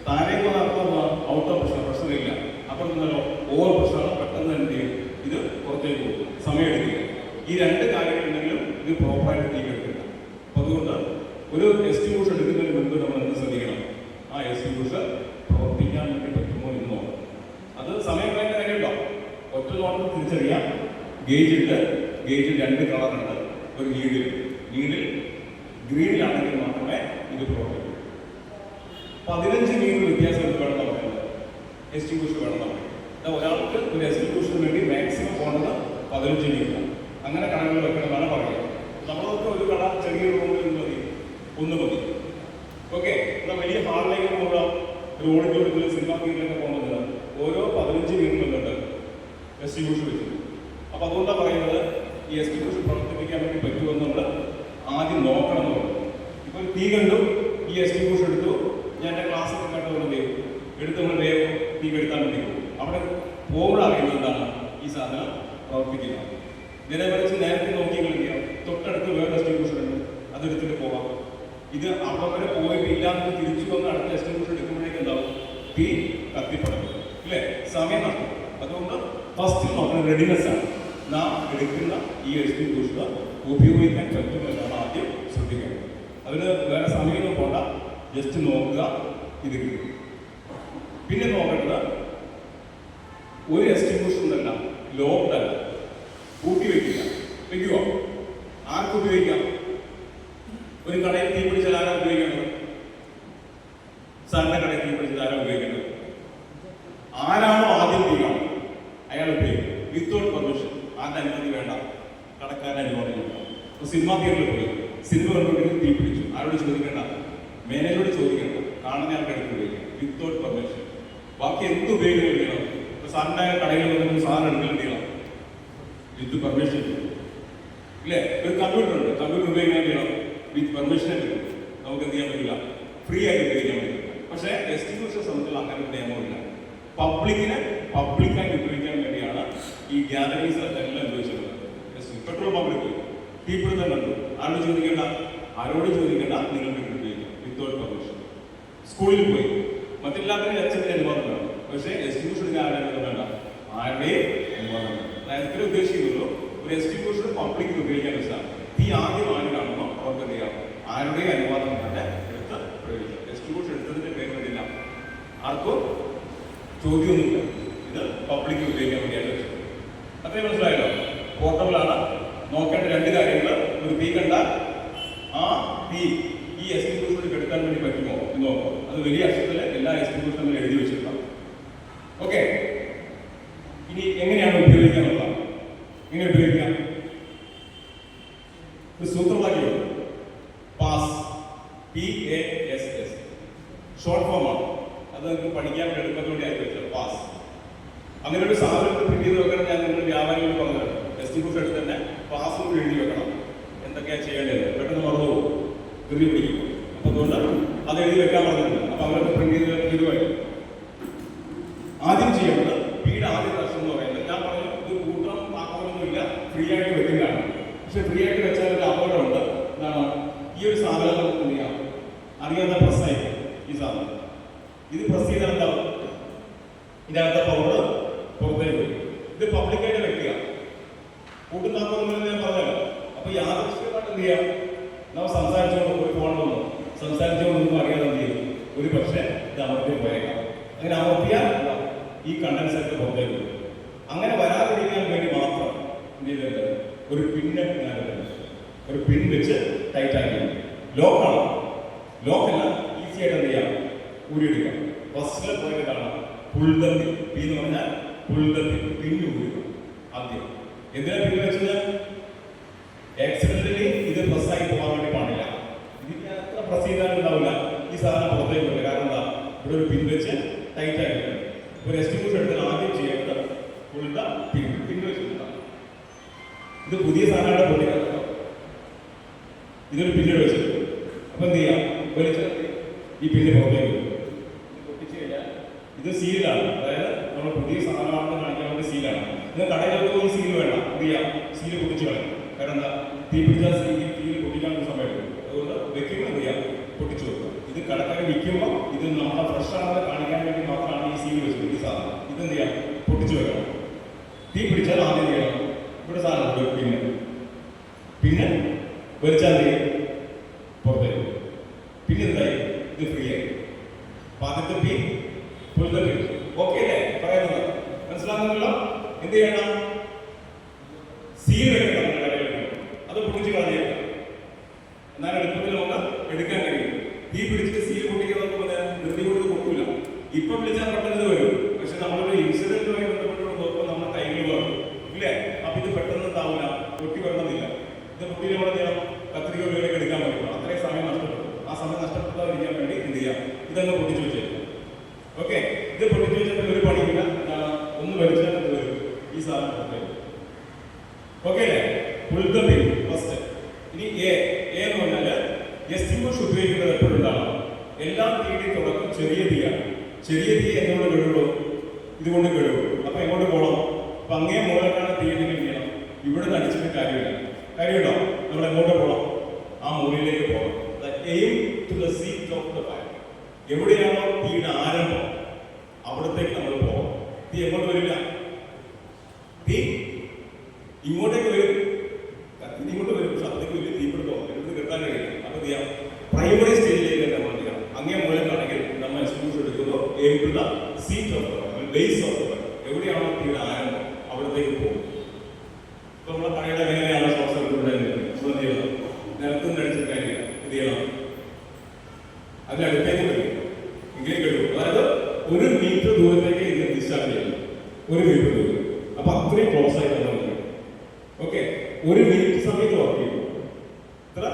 താഴെ അർത്ഥം ഔട്ട് ഓഫ് പ്രഷർ, പ്രഷർ ഇല്ല. അപ്പോൾ എന്താണോ ഓവർ പ്രഷറാണ്, പെട്ടെന്ന് എന്ത് ചെയ്യും? ഇത് പുറത്തേക്ക് പോകും, സമയം എടുക്കില്ല. ഈ രണ്ട് കാര്യങ്ങളുണ്ടെങ്കിലും ഇത് പ്രോപ്പറായിട്ട് തീക്കെടുക്കില്ല. അപ്പം അതുകൊണ്ട് ഒരു എസ്റ്റിബ്യൂഷൻ എടുക്കുന്നതിന് മുൻപ് നമ്മൾ എന്ത് ശ്രദ്ധിക്കണം? ആ എസ്റ്റിബ്യൂഷൻ പ്രവർത്തിക്കാൻ വേണ്ടി പറ്റുമോ എന്ന് നോക്കണം. അത് സമയം വേണ്ട കാര്യമുണ്ടോ? ഒറ്റ നോട്ടം തിരിച്ചറിയാം. ഗേജ് ഉണ്ട്, ഗേജിൽ രണ്ട് കളറുണ്ട്. ഒരു നീഡിൽ ഗ്രീനിലാണെങ്കിൽ മാത്രമേ ഇത് പ്രവർത്തിക്കൂ. 15 മീറ്റർ വ്യത്യാസം വേണം നമുക്ക് എസ്റ്റിബ്യൂഷൻ വേണം നമുക്ക്. ഒരാൾക്ക് ഒരു എസ്റ്റിബ്യൂഷന് വേണ്ടി മാക്സിമം പോകേണ്ടത് 15 മീറ്റർ. അങ്ങനെ കണക്കുകൾ വെക്കണമെന്നാണ് പറയുന്നത്. നമ്മളൊക്കെ ഒരു കട ചെറിയ റൂമിൽ മതി, ഒന്ന് മതി. ഓക്കെ, എന്നാൽ വലിയ ഹാളിലേക്ക് പോകുക, ഒരു ഓഡിറ്റോറിയത്തിൽ സിനിമ തിയേറ്ററിലൊക്കെ പോകുന്നത് ഓരോ 15 മീറ്ററിലുണ്ട് എസ്റ്റിബ്യൂഷൻ വെച്ചിട്ട്. അപ്പോൾ അതുകൊണ്ടാണ് പറയുന്നത് ഈ എസ്റ്റിബ്യൂഷൻ പ്രവർത്തിപ്പിക്കാൻ വേണ്ടി പറ്റുമെന്ന് നമ്മൾ ആദ്യം നോക്കണം എന്ന് പറഞ്ഞു. ഇപ്പോൾ തീ കണ്ടു, ഈ എസ്റ്റിബ്യൂഷൻ എടുത്തു, ഞാൻ എൻ്റെ ക്ലാസ്സൊക്കെ കേട്ടതുകൊണ്ട് എടുത്ത് നമ്മൾ വേഗം തീ കെടുത്താൻ വേണ്ടി പോകും. അവിടെ പോകുമ്പോഴറിയുന്നത് എന്താണ് ഈ സാധനം പ്രവർത്തിക്കുന്നത്. ഇതിനെ കുറിച്ച് നേരത്തെ നോക്കി കളിക്കുക, തൊട്ടടുത്ത് വേറെ എസ്റ്റിബ്യൂഷൻ ഉണ്ട്, അതെടുത്തിട്ട് പോകാം. ഇത് അവിടെ വരെ പോയിട്ടില്ല എന്ന് തിരിച്ചു വന്ന് അടുത്ത എസ്റ്റിബ്യൂഷൻ എടുക്കുമ്പോഴേക്കും എന്താവും? തീ കത്തിപ്പടക്കും, ഇല്ലേ? സമയം നടക്കും. അതുകൊണ്ട് ഫസ്റ്റ് നോക്കുന്ന റെഡിനെസ് ആണ്. നാം എടുക്കുന്ന ഈ എസ്റ്റിബ്യൂഷൻ ഉപയോഗിക്കാൻ പറ്റുമെന്നാണ് ആദ്യം ശ്രദ്ധിക്കുന്നത്. അതിന് വേറെ സമയമൊന്നും പോണ്ട, ജസ്റ്റ് നോക്കുക, ഇത് കിട്ടും. പിന്നെ നോക്കേണ്ടത് ഒരു എസ്റ്റിബ്യൂഷൻ അല്ല, ലോക്ക്ഡ് അല്ല, കൂട്ടി വെക്കുമോ? ആർക്ക് ഉപയോഗിക്കാം? ഒരു കടയിൽ തീ പിടിച്ചാൽ ആരാ ഉപയോഗിക്കേണ്ടത്? സാറിന്റെ കടയിൽ തീ പിടിച്ചാൽ ആരാ ഉപയോഗിക്കേണ്ടത്? ആരാണോ ആദ്യം തീ കാണും അയാൾ ഉപയോഗിക്കും, വിത്തൗട്ട് പെർമിഷൻ. ആരുടെ അനുമതി വേണ്ട, കടക്കാരൻ്റെ അനുമതി വേണ്ട. ഇപ്പോൾ സിനിമാ തിയേറ്ററിൽ പോയി സിനിമ കണ്ടുകൊണ്ടിരുന്ന് തീ പിടിച്ചു, ആരോട് ചോദിക്കേണ്ട? മേനേജരോട് ചോദിക്കേണ്ട, കാണുന്ന ആൾക്കാർക്ക് ഉപയോഗിക്കാം, വിത്തൗട്ട് പെർമിഷൻ. ബാക്കി എന്ത് ഉപയോഗിക്കണം ചെയ്യണം? ഇപ്പോൾ സാറിൻ്റെ കടയിൽ വന്നിട്ട് സാറിന് എടുക്കണം ചെയ്യണം വിത്ത് പെർമിഷൻ, ഇല്ലേ? ഒരു കമ്പ്യൂട്ടർ ഉണ്ട്, കമ്പ്യൂട്ടർ ഉപയോഗിക്കാൻ ചെയ്യണം വിത്ത് പെർമിഷൻ. നമുക്ക് എന്ത് ചെയ്യാൻ പറ്റില്ല, ഫ്രീ ആയിട്ട് ഉപയോഗിക്കാൻ പറ്റില്ല. പക്ഷേ എസ്റ്റിബ്യൂഷൻ സംബന്ധിച്ചുള്ള അങ്ങനെ ഒരു നിയമമില്ല. പബ്ലിക്കായിട്ട് ഉപയോഗിക്കാൻ വേണ്ടിയാണ് ഈ ഗ്യാലറീസ് എല്ലാം ഉപയോഗിച്ചിട്ടുള്ളത്. പെട്രോൾ പമ്പിൽ പോയി തീപിടുത്തം കണ്ടു, ആരോട് ചോദിക്കേണ്ട, നിങ്ങൾക്ക് ഉപയോഗിക്കാം വിത്തൗട്ട് പെർമിഷൻ. സ്കൂളിൽ പോയി മറ്റെല്ലാത്തിനും അച്ഛൻ്റെ അനുവാദം വേണം, പക്ഷേ എസ്റ്റിബ്യൂഷൻ ആരുടെ വേണ്ട, ആരുടെയും അനുവാദം വേണം. അതായത് ഇത്ര ഉദ്ദേശിക്കുന്നുള്ളൂ, ഒരു എസ്റ്റിബ്യൂഷൻ പബ്ലിക്കിൽ ഉപയോഗിക്കാൻ വെച്ചാൽ തീ ആദ്യം ആര് കാണുമ്പോൾ അവർക്ക് എന്ത് ചെയ്യാം, ആരുടെയും അനുവാദം തന്നെ എടുത്ത് പ്രയോഗിക്കാം. എസ്റ്റിബ്യൂഷൻ എടുത്തതിൻ്റെ പേര് വേണ്ടില്ല, ആർക്കും ചോദ്യമൊന്നുമില്ല. ഇത് പബ്ലിക്കിൽ ഉപയോഗിക്കാൻ വേണ്ടിയാണ് വെച്ചത്. അത്രയും മനസ്സിലായല്ലോ? പോർട്ടബിളാണ്. നോക്കേണ്ട രണ്ട് കാര്യങ്ങൾ: ഒരു തീ കണ്ടാൽ ആ തീ ഈ എസ്റ്റിബ്യൂഷനിൽ കെടുക്കാൻ വേണ്ടി പറ്റുമോ എന്ന് നോക്കാം. അത് വലിയ അക്ഷരത്തിൽ എല്ലാ എസ്റ്റിബ്യൂഷനും എഴുതി വെച്ചിട്ടുണ്ടാവും. ഓക്കെ, ഇനി എങ്ങനെയാണ് ഉപയോഗിക്കാനുള്ളത്? എങ്ങനെ ഉപയോഗിക്കാം? ഒരു സൂത്രവാക്യം പാസ്, PASS, ഷോർട്ട് ഫോം ആണ്. അത് നിങ്ങൾക്ക് പഠിക്കാൻ വേണ്ടി എളുപ്പത്തിന് വേണ്ടി ആയി വെച്ചത് പാസ്. അങ്ങനെ ഒരു സാധനം പ്രിന്റ് ചെയ്ത് വെക്കണം. ഞാൻ നിങ്ങൾ വ്യാപാരികൾ പറഞ്ഞത് എസ്റ്റിബ്യൂഷൻ എടുത്ത് തന്നെ പാസ് എഴുതി വെക്കണം. എന്തൊക്കെയാണ് ചെയ്യേണ്ടത്? പെട്ടെന്ന് മറന്നു പോകും, കൃതി പിടിക്കും. അപ്പോൾ അതുകൊണ്ട് അത് എഴുതി വെക്കാൻ പറഞ്ഞിട്ടുണ്ട്. അപ്പോൾ അവരൊക്കെ പ്രിന്റ് ചെയ്ത് വയ്ക്കും. ആദ്യം ചെയ്യേണ്ടത് പിയുടെ ആദ്യ വർഷം എന്ന് പറയുന്നത്, ഞാൻ പറഞ്ഞു ഇത് കൂട്ടം ആക്കണമെന്നില്ല, ഫ്രീ ആയിട്ട് വെക്കുന്നതാണ്. പക്ഷെ ഫ്രീ ആയിട്ട് വെച്ചാൽ ഒരു അപകടമുണ്ട്. എന്താണ്? ഈ ഒരു സാധനം നമുക്ക് എന്ത് ചെയ്യാം, അറിയാത്ത പ്രസ്സായി ഈ സാധനം ഇത് പ്രസ് ചെയ്താൽ എന്താവും? ഇതിനകത്ത പൗഡർ പുറത്തേക്ക് വരും. ഇത് പബ്ലിക്കായിട്ട് വെക്കുക, കൂട്ടുന്നാക്കുമെന്ന് ഞാൻ പറഞ്ഞല്ലോ. അപ്പൊ യാദൃശ്ചികമായിട്ട് എന്ത് ചെയ്യാം, നമ്മൾ സംസാരിച്ചുകൊണ്ട് പോയി പോകണമെന്നോ സംസാരിച്ചുകൊണ്ടൊന്നും അറിയാതെ എന്ത് ചെയ്യും, ഒരു പക്ഷേ ഇത് അമർത്തി പോയേക്കാം. അങ്ങനെ അമർത്തിയാൽ ഈ കണ്ടൻസൊക്കെ പുറത്തേക്ക് വരും. അങ്ങനെ വരാതിരിക്കാൻ വേണ്ടി മാത്രം എന്ത് ചെയ്തത്, ഒരു പിന്ന് ഒരു പിൻ വെച്ച് ടൈറ്റ് ആക്കി. ലോക്കാണ്, ലോക്കല്ല, ഈസി ആയിട്ട് എന്ത് ചെയ്യാം, ഊരിയെടുക്കാം. ഫസ്റ്റിലെ പോയിന്റ് കാണാം, പുൾതത്തി. പി എന്ന് പറഞ്ഞാൽ പുൾതത്തി, പിന്ന് ഊരുക. ആദ്യം എന്തിനാ പിൻ വെച്ചത്? ആക്സിഡന്റലി ഇത് പ്രസ്സായി പോകാൻ വേണ്ടി പാടില്ല. ഇതിന് എത്ര പ്രസ് ചെയ്താലും ഉണ്ടാവില്ല, ഈ സാധനം പുറത്തേക്ക് വരില്ല. കാരണം എന്താ, ഇവിടെ ഒരു പിൻ വെച്ച് ടൈറ്റ് ആക്കി. ഒരു എസ്റ്റിബ്യൂഷൻ എടുത്താൽ ആദ്യം ചെയ്യേണ്ടത് പുൾത പിൻ വെച്ചിട്ടുണ്ടാവും. ഇത് പുതിയ സാധനങ്ങളുടെ പൊട്ടിക്കാം. ഇതൊരു പിന്നീട് വെച്ചിട്ട് അപ്പൊ എന്ത് ചെയ്യാം, വലിച്ച് ഈ പിന്നെ പുറത്തേക്ക് വരും. പൊട്ടിച്ചു കഴിഞ്ഞാൽ ഇത് സീലാണ്, അതായത് നമ്മൾ പുതിയ സാധനമാണെന്ന് കാണിക്കാൻ വേണ്ടി സീലാണ്. ഇത് കടയിലൊക്കെ ഈ സീൽ വേണ്ട, എന്ത് ചെയ്യാം, സീല് പൊട്ടിച്ച് കളയും. കാരണം എന്താ, തീ പിടിച്ചാൽ സീല് പൊട്ടിക്കാനുള്ള സമയം എടുക്കും. അതുകൊണ്ട് വെക്കുമ്പോൾ എന്ത് ചെയ്യാം, പൊട്ടിച്ചു വെക്കുക. ഇത് കടക്കാരെ വിൽക്കുമ്പോൾ ഇത് നമ്മളെ ഫ്രഷ് ആണെന്ന് കാണിക്കാൻ വേണ്ടി മാത്രമാണ് ഈ സീൽ വെച്ചത്. ഈ സാധനം ഇതെന്ത് ചെയ്യാം, പൊട്ടിച്ചു വെക്കണം. തീ പിടിച്ചാൽ ആദ്യം ചെയ്യണം, ഇവിടെ സാധനം പിന്നെ വലിച്ചാൽ പുറത്തേക്ക്. പിന്നെ എന്തായി, ഇത് ഫ്രീ ആയി. പാത്രത്തെ പി പുൽത്തെ പി. ഓക്കെ അല്ലേ പറയുന്നത്, മനസ്സിലാകുന്നല്ലോ? എന്ത് ചെയ്യണം, സീൽ വെക്കണം, അത് പൊട്ടിച്ച് കളഞ്ഞേക്കാം. എന്നാൽ എളുപ്പത്തിൽ നമുക്ക് എടുക്കാൻ കഴിയും. തീ പിടിച്ചിട്ട് സീൽ പൊട്ടിക്കുന്നത് ധൃതി കൊടുത്ത് കൊടുക്കില്ല. ഇപ്പം വിളിച്ചാൽ പെട്ടെന്ന് വരും, പക്ഷെ നമ്മളൊരു ഇൻസിഡന്റുമായി ബന്ധപ്പെട്ടുകൊണ്ട് നോക്കുമ്പോൾ നമ്മുടെ കൈകൾ വേണം ഇല്ലേ? അപ്പൊ ഇത് പെട്ടെന്ന് താവില്ല, പൊട്ടി വരണമെന്നില്ല. ഇത് പൊട്ടിയിൽ നമ്മൾ ചെയ്യണം, കത്രിക ഉപയോഗിച്ച് എടുക്കാൻ പറ്റും. അത്രയും സമയം നഷ്ടപ്പെടും. ആ സമയം നഷ്ടപ്പെടാതിരിക്കാൻ വേണ്ടി എന്ത് ചെയ്യാം, ഇതങ്ങ് പൊട്ടിച്ചു വെച്ചേക്കാം. ഓക്കെ, ഇത് പൊട്ടിച്ചു വെച്ചിട്ട് ഒരു പണിയില്ല, ഒന്ന് വലിച്ചാൽ ഇത് വരും, ഈ സാധനം പുറത്തേക്ക്. ഓക്കെ അല്ലേ? പുൽതപ്പിൽ ഫസ്റ്റ്. ഇനി എ എന്ന് പറഞ്ഞാൽ എസ്റ്റിംഗ്വിഷ് ഉപയോഗിക്കുന്നത് എപ്പോഴുണ്ടാവും, എല്ലാ തീയുടെ തുടക്കം ചെറിയ തീയാണ്. ചെറിയ തീ എങ്ങോട്ട് കെടുള്ളൂ, ഇതുകൊണ്ട് കെടുള്ളൂ. അപ്പൊ എങ്ങോട്ട് പോകണം, അപ്പൊ അങ്ങേ മൂലക്കാണ് തീ എന്തെങ്കിലും ചെയ്യണം. ഇവിടെ നിന്ന് അടിച്ചിട്ട് കാര്യമുണ്ടോ, നമ്മൾ എങ്ങോട്ട് പോകണം, ആ മൂലയിലേക്ക് പോകണം. Aim to the seat of the fire. എവിടെയാണോ തീയുടെ ആരംഭം അവിടത്തേക്ക് നമ്മൾ പോകണം. തീ എങ്ങോട്ട് വരില്ല, തീ ഇങ്ങോട്ടേക്ക് വരും, ഇങ്ങോട്ട് വരും. പക്ഷെ അവിടേക്ക് വലിയ തീപിടുത്തോ എടുത്ത് കിട്ടാൻ കഴിയില്ല. അപ്പൊ എന്ത് ചെയ്യാം, പ്രൈമറി സ്റ്റേജിലേക്ക് നമ്മൾ ചെയ്യാം. അങ്ങേ മൂലക്കാണെങ്കിൽ നമ്മൾ എക്സ്ക്യൂസ് എടുക്കുന്നു, aim to the seat of the fire, base of the fire. എവിടെയാണോ തീയുടെ ആരംഭം അവിടത്തേക്ക് പോകും. ഇപ്പൊ നമ്മളെ പഴയുടെ വേറെയാണ് ശ്വാസം എടുത്തുകൊണ്ടായിരുന്നത്. നമ്മൾ എന്ത് ചെയ്യണം, നിലത്തുനിന്ന് അടിച്ചിട്ട് കാര്യമില്ല, എന്ത് ചെയ്യണം, അതിനടുത്തേക്ക് വരും, എങ്കിലും കിട്ടും. അതായത് 1 മീറ്റർ ദൂരത്തേക്ക് ഇത് ഡിസ്ചാർജ് ചെയ്യണം, 1 മീറ്റർ ദൂരം. അപ്പൊ അത്രയും ക്ലോസ് ആയിട്ട് നമ്മൾ ഓക്കെ. 1 മിനിറ്റ് സമയത്ത് വർക്ക് ചെയ്യും. ഇത്ര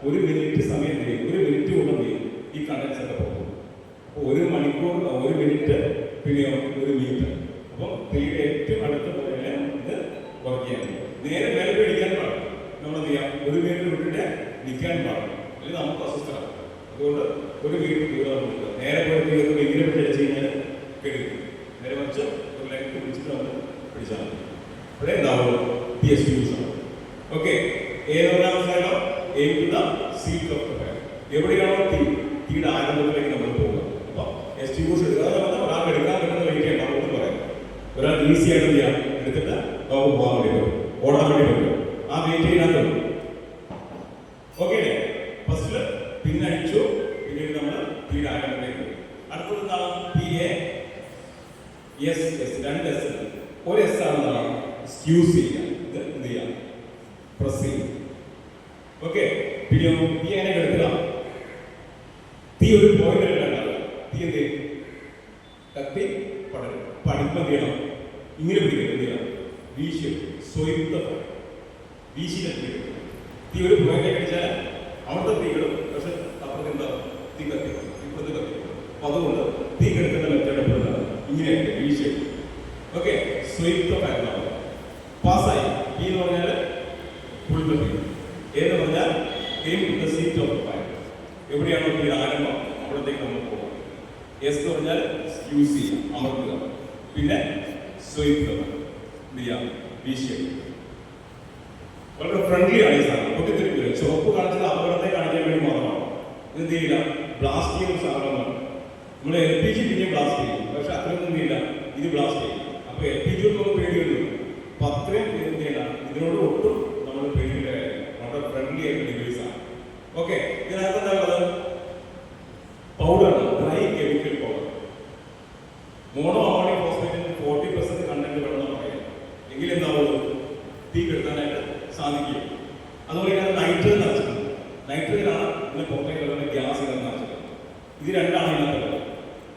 1 മിനിറ്റ് സമയം ചെയ്യും. 1 മിനിറ്റ് കൊണ്ട് ഈ കണ്ടൻസൊക്കെ പോകും. അപ്പോൾ 1 മണിക്കൂർ, 1 മിനിറ്റ്, പിന്നെ 1 മിനിറ്റ്. അപ്പം തീയുടെ ഏറ്റവും അടുത്ത പോലെ ഇത് വർക്ക് ചെയ്യാൻ. നേരെ മേലെ പിടിക്കാൻ പാടില്ല. നമ്മൾ എന്ത് ചെയ്യാം, 1 മിനിറ്റ് വിട്ടിട്ട് നിൽക്കാൻ പാടില്ല, അല്ലെങ്കിൽ നമുക്ക് അസ്വസ്ഥരാകും. അതുകൊണ്ട് 1 മിനിറ്റ് ദൂരം കൊടുക്കുക. നേരെ പോയിട്ട് ഇങ്ങനെ പിടിച്ച് കഴിഞ്ഞാൽ കെടുക്കും. നേരെ മറിച്ച് ഒരു ലൈറ്റ് പിടിച്ചിട്ട് നമ്മൾ പിടിച്ചാൽ മതി. ഇവിടെ എന്താവുള്ളൂ, യൂസ് ആണ്. ഓക്കെ, ഏതൊരു മനസ്സിലായോ, aim to the seat of the fire. എവിടെയാണോ തീയുടെ ആരംഭത്തിലേക്ക് നമ്മൾ പോകുക. അപ്പൊ എസ്റ്റിംഗ്വിഷ് എടുക്കുക, ഒരാൾക്ക് എടുക്കാൻ പറ്റുന്ന വെയിറ്റ് ചെയ്യണം. നമുക്ക് പറയാം, ഒരാൾ ഈസി ആയിട്ട് ചെയ്യാം, എടുത്തിട്ട് നമുക്ക് പോകാൻ വേണ്ടി പറ്റും, ഓടാൻ വേണ്ടി പറ്റും. ആ വെയിറ്റ് ചെയ്യാൻ ഓക്കെ അല്ലേ? ഫസ്റ്റില് പിന്നെ അടിച്ചു, പിന്നീട് നമ്മൾ തീയുടെ ആരംഭത്തിലേക്ക് പോകും. അടുത്തത് എന്താണ്, PA എസ് എസ്, 2 എസ്. ഒരു എസ് ആണെന്നാണ് സ്ക്യൂസ് ചെയ്യുക. ഇത് എന്ത് ചെയ്യാം, പ്രസ് ചെയ്യും. ഓക്കെ, പിന്നെ തീ എങ്ങനെ എടുക്കുക, തീ ഒരു പോയിന്റ് ഉണ്ടാകുക. തീ എന്ത് ചെയ്യും, കത്തി പടരും. പഠിപ്പം ചെയ്യണം, ഇങ്ങനെ പിടിക്കണം, എന്ത് ചെയ്യണം, വീശി സ്വയുക്ത വീശിയിലെത്തി. തീ ഒരു പോയിന്റിലേക്ക് അടിച്ചാൽ അവിടുത്തെ തീകളും പക്ഷെ അപ്പുറത്ത് എന്താ, തീ കത്തി ഇപ്പുറത്ത് കത്തി. അപ്പൊ അതുകൊണ്ട് തീ കെടുക്കുന്ന മെത്തേഡ് എപ്പോഴും ഇങ്ങനെയായിട്ട് വീശി. ഓക്കെ, സ്വയുക്ത ഫയർ പാസ്സായി. ഈ എന്ന് പറഞ്ഞാൽ പുൽപ്പത്തി, എന്ന് പറഞ്ഞാൽ aim to the seat of the fire. എവിടെയാണോ തീയുടെ ആരംഭം അവിടത്തേക്ക് നമ്മൾ പോകാം. എസ് എന്ന് പറഞ്ഞാൽ യൂസ് ചെയ്യുക, അമർത്തുക. പിന്നെ സ്വയിക്കുക, എന്ത് ചെയ്യാം, വീശിയ. വളരെ ഫ്രണ്ട്ലി ആണ് ഈ സാധനം. പൊട്ടിത്തെറിക്കില്ല. ചുവപ്പ് കാണിച്ചത് അപകടത്തെ കാണിക്കാൻ വേണ്ടി മാത്രമാണ്. ഇതെന്ത് ചെയ്യില്ല, ബ്ലാസ്റ്റ് ചെയ്യുന്ന സാധനമാണ്. നമ്മൾ LPG പിന്നെ ബ്ലാസ്റ്റ് ചെയ്യും, പക്ഷെ അത്രയൊന്നും എന്ത് ചെയ്യില്ല, ഇത് ബ്ലാസ്റ്റ് ചെയ്യും. അപ്പൊ LPG നമുക്ക് പേടിയൊന്നും. അപ്പൊ അത്രയും എന്ത് ചെയ്യണം, ഇതിനോട് ഒട്ടും നമ്മൾ പേടിയുടെ കാര്യം. വളരെ ഫ്രണ്ട്ലി ആയിട്ട് ഡിവൈസ് ആണ്. ഓക്കെ, ഇതിനകത്ത് എന്താ ഉള്ളത്, പൗഡറാണ്, dry chemical powder. Mono ammonium ഫോസ്ഫേറ്റിന് 40% കണ്ടന്റ് വേണമെന്ന് പറയാം. എങ്കിലും എന്താവുള്ളൂ, തീ കെടുത്താനായിട്ട് സാധിക്കും. അതുപോലെ തന്നെ നൈട്രജൻ നിറച്ചിട്ടുണ്ട്. നൈട്രജനാണ് ഇതിന് പുറത്തേക്ക് വരുന്ന ഗ്യാസ് ഇങ്ങനെ നിറച്ചിട്ടുണ്ട്. ഇത് രണ്ടാണ് ഇതിനകത്തുള്ളത്.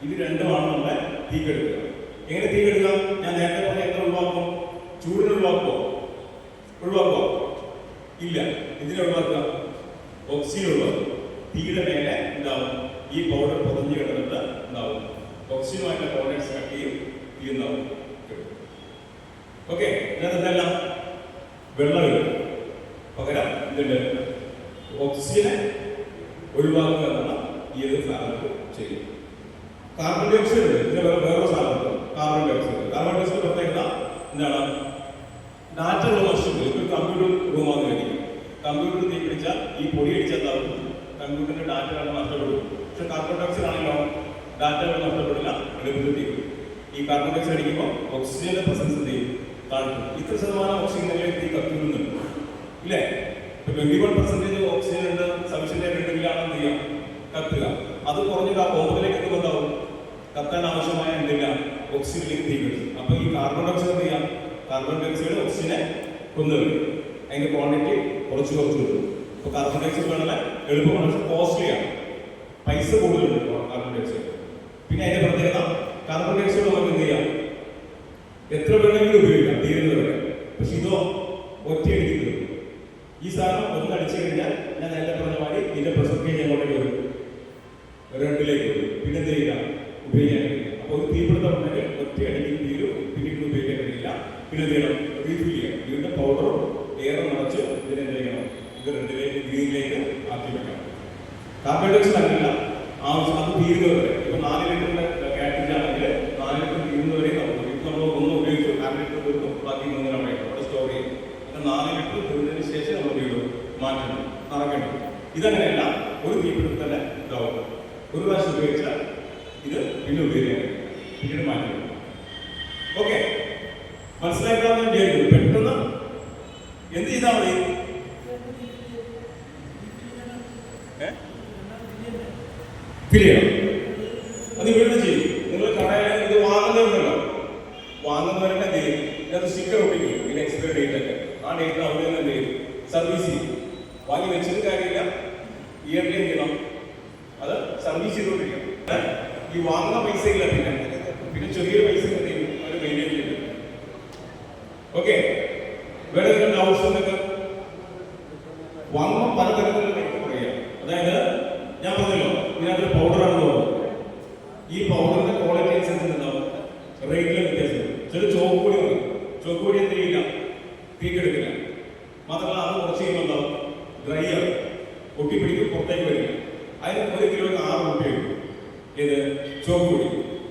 ഇത് രണ്ടുമാണ് നമ്മുടെ തീ കെടുക്കുക. എങ്ങനെ തീ കെടുക്കുക, ഞാൻ നേരത്തെ പറഞ്ഞ എത്ര ഒഴിവാക്കും, ചൂടിന് ഒഴിവാക്കുമോ, ഇല്ല. ഇതിനെ ഒഴിവാക്കുക, ഓക്സിജൻ ഒഴിവാക്കും. തീയുടെ മേലെ എന്താവും, ഈ പൗഡർ പൊതഞ്ഞു കിടന്നിട്ട് ഉണ്ടാവും, ഓക്സിജനുമായിട്ട് കോണ്ടാക്ട്സ് കട്ട് ചെയ്യും, തീ ഉണ്ടാവും. ഓക്കെ, ഇതിനകത്ത് എന്തെല്ലാം, വെള്ളമില്ല, പകരം ഇതുണ്ട്, ഓക്സിജനെ ഒഴിവാക്കുക എന്നാണ് ഈ ഒരു സാധനം ചെയ്യും. കാർബൺ ഡൈ ഓക്സൈഡ് ഇതിന് വേറെ സാധനം carbon dioxide. Carbon dioxide പ്രത്യേകത എന്താണ്? ഡാറ്റകൾ നഷ്ടപ്പെടും. ഇപ്പോൾ കമ്പ്യൂട്ടർ റൂമാണെന്ന് കഴിക്കും. കമ്പ്യൂട്ടർ തീ പിടിച്ചാൽ ഈ പൊടി അടിച്ചാൽ കമ്പ്യൂട്ടറിന്റെ ഡാറ്റകൾ നഷ്ടപ്പെടും. പക്ഷെ കാർബൺ ഡൈ ഓക്സൈഡ് ആണല്ലോ ഡാറ്റകൾ നഷ്ടപ്പെടില്ല, എളുപ്പത്തിൽ തീ പിടിക്കും. ഈ കാർബൺ ഡൈ ഓക്സൈഡ് അടിക്കുമ്പോൾ ഓക്സിജന്റെ പ്രസൻസ് എന്ത് ചെയ്യും? താഴ്ത്തും. ഇത്ര ശതമാനം ഓക്സിജൻ തീ കത്തുന്നുണ്ട് ഇല്ലേ? 21% ഓക്സിജൻ ഉണ്ട്, സഫീഷ്യന്റ് ഉണ്ടെങ്കിലാണ് എന്ത് ചെയ്യാം? കത്തുക. അത് കുറഞ്ഞിട്ട് ആ ബോംബിലേക്ക് എത്തുന്നുണ്ടാവും, കത്താൻ ആവശ്യമായ എന്തില്ല ഓക്സിജനിലേക്ക് തീ കിട്ടും. അപ്പൊ ഈ കാർബൺ ഡൈ ഓക്സൈഡ് എന്ത് ചെയ്യാം? കാർബൺ ഡൈ ഓക്സൈഡ് ഓക്സിജനെ കൊന്നുകളയും. അതിന്റെ ക്വാണ്ടിറ്റി കുറച്ച് കിട്ടും. അപ്പൊ കാർബൺ ഡൈ ഓക്സൈഡ് വേണമെങ്കിൽ എളുപ്പമാണ്, പക്ഷെ കോസ്റ്റ്ലിയാണ്, പൈസ കൂടുതലുണ്ട് കാർബൺ ഡൈ ഓക്സൈഡ്. പിന്നെ അതിന്റെ പ്രത്യേകത കാർബൺ ഡൈ ഓക്സൈഡ് നമുക്ക് എന്ത് ചെയ്യാം? എത്ര വേണമെങ്കിലും ഉപയോഗിക്കാം, തീരുന്നത് വരെ. പക്ഷെ ഇതോ ഒറ്റയടിക്ക് തീരും. ഈ സാധനം ഒന്ന് അടിച്ചു കഴിഞ്ഞാൽ ഞാൻ നേരത്തെ പറഞ്ഞ മാതിരി ഇതിന്റെ പ്രഷർ ഗേജ് അങ്ങോട്ടേക്ക് വരും, റെഡിലേക്ക് വരും. പിന്നെ എന്ത് ചെയ്യാം? ഉപയോഗിക്കാൻ കഴിയില്ല. അപ്പോൾ ഒരു തീപിടുത്തം ഉണ്ടെങ്കിൽ ഒറ്റയടിക്ക് തീരും, പിന്നീട് ഉപയോഗിക്കാൻ കഴിയില്ല. പിന്നെ എന്ത് ചെയ്യണം? റീഫിൽ ചെയ്യാം. വീണ്ടും പൗഡർ എയർ നിറച്ച് ഇതിനെ എന്ത് ചെയ്യണം? ഇത് റെഡിലേക്ക് ഗ്രീനിലേക്ക് ആക്കി വെക്കണം. കാർബൺ ഡൈ ഓക്സൈഡ് അങ്ങനെയല്ല, ആവശ്യം അത് തീരുന്നവരെ. ഇപ്പൊ 4 ലിറ്ററിന്റെ കാറ്ററിംഗ് ആണെങ്കിൽ 4 ലിറ്റർ തീരുന്നവരെ നമ്മൾ ഒന്ന് ഉപയോഗിച്ചു, 4 ലിറ്റർ തീർക്കും, ബാക്കി 3 അവിടെ സ്റ്റോർ ചെയ്യും. 4 ലിറ്റർ തീർന്നതിന് ശേഷം നമ്മൾ വീണ്ടും മാറ്റണം, നടക്കണം. ഇതങ്ങനെയല്ല, ഒരു തീപിടുത്തം തന്നെ ഇതാവും. ഒരു പ്രാവശ്യം ഉപയോഗിച്ചാൽ ഇത് പിന്നെ ഉപയോഗിക്കാൻ പിന്നീട് മാറ്റണം. ഓക്കെ, മനസ്സിലാക്കാന്ന് വിചാരിക്കുന്നു. പെട്ടെന്ന് എന്ത് ചെയ്താൽ മതി? ഫിൽ ചെയ്യണം. അത് ഇവിടുന്ന് ചെയ്യും. നിങ്ങൾ കടയിൽ ഇത് വാങ്ങുന്നവരുണ്ടല്ലോ, വാങ്ങുന്നവരുടെ എന്ത് ചെയ്യും? ഇതിനകത്ത് സ്റ്റിക്കർ ഒട്ടിക്കും, ഇതിന് എക്സ്പയർ ഡേറ്റ് ഒക്കെ. ആ ഡേറ്റിന് അവിടെ നിന്ന് എന്ത് ചെയ്യും? സർവീസ് ചെയ്യും. വാങ്ങി വെച്ചിട്ട് കാര്യമില്ല, ഇയർലി എന്ത് ചെയ്യണം? അത് സർവീസ് ചെയ്തുകൊണ്ടിരിക്കണം. ഈ വാങ്ങുന്ന പൈസ ഇല്ല, പിന്നെ ചെറിയൊരു പൈസ എന്ത് ചെയ്യും? അവർ മെയിൻറ്റെയിൻ ചെയ്യും. ഓക്കെ, വേറെ നിങ്ങളുടെ ആവശ്യമൊക്കെ വാങ്ങുമ്പോൾ പലതരത്തിലുള്ള റേറ്റ് പറയുക. അതായത് ഞാൻ പറഞ്ഞല്ലോ ഇതിനകത്തൊരു പൗഡറാണെന്ന് പറഞ്ഞു. ഈ പൗഡറിന്റെ ക്വാളിറ്റി അനുസരിച്ച് എന്താവും? റേറ്റിലെ വ്യത്യാസം. ചില ചോപ്പ് പൊടി പറയും, ചോപ്പ് പൊടി എന്ത് ചെയ്യില്ല? തീക്കെടുക്കില്ല. മാത്രമല്ല അത് കുറച്ച് കഴിയുമ്പോൾ എന്താവും? ഡ്രൈ ആവും, ഒട്ടിപ്പിടിക്കും, പുറത്തേക്ക് വരില്ല. അതിന് 1 കിലോയ്ക്ക് 6 രൂപ വരും. ഏത്? ചോപ്പ് പൊടി.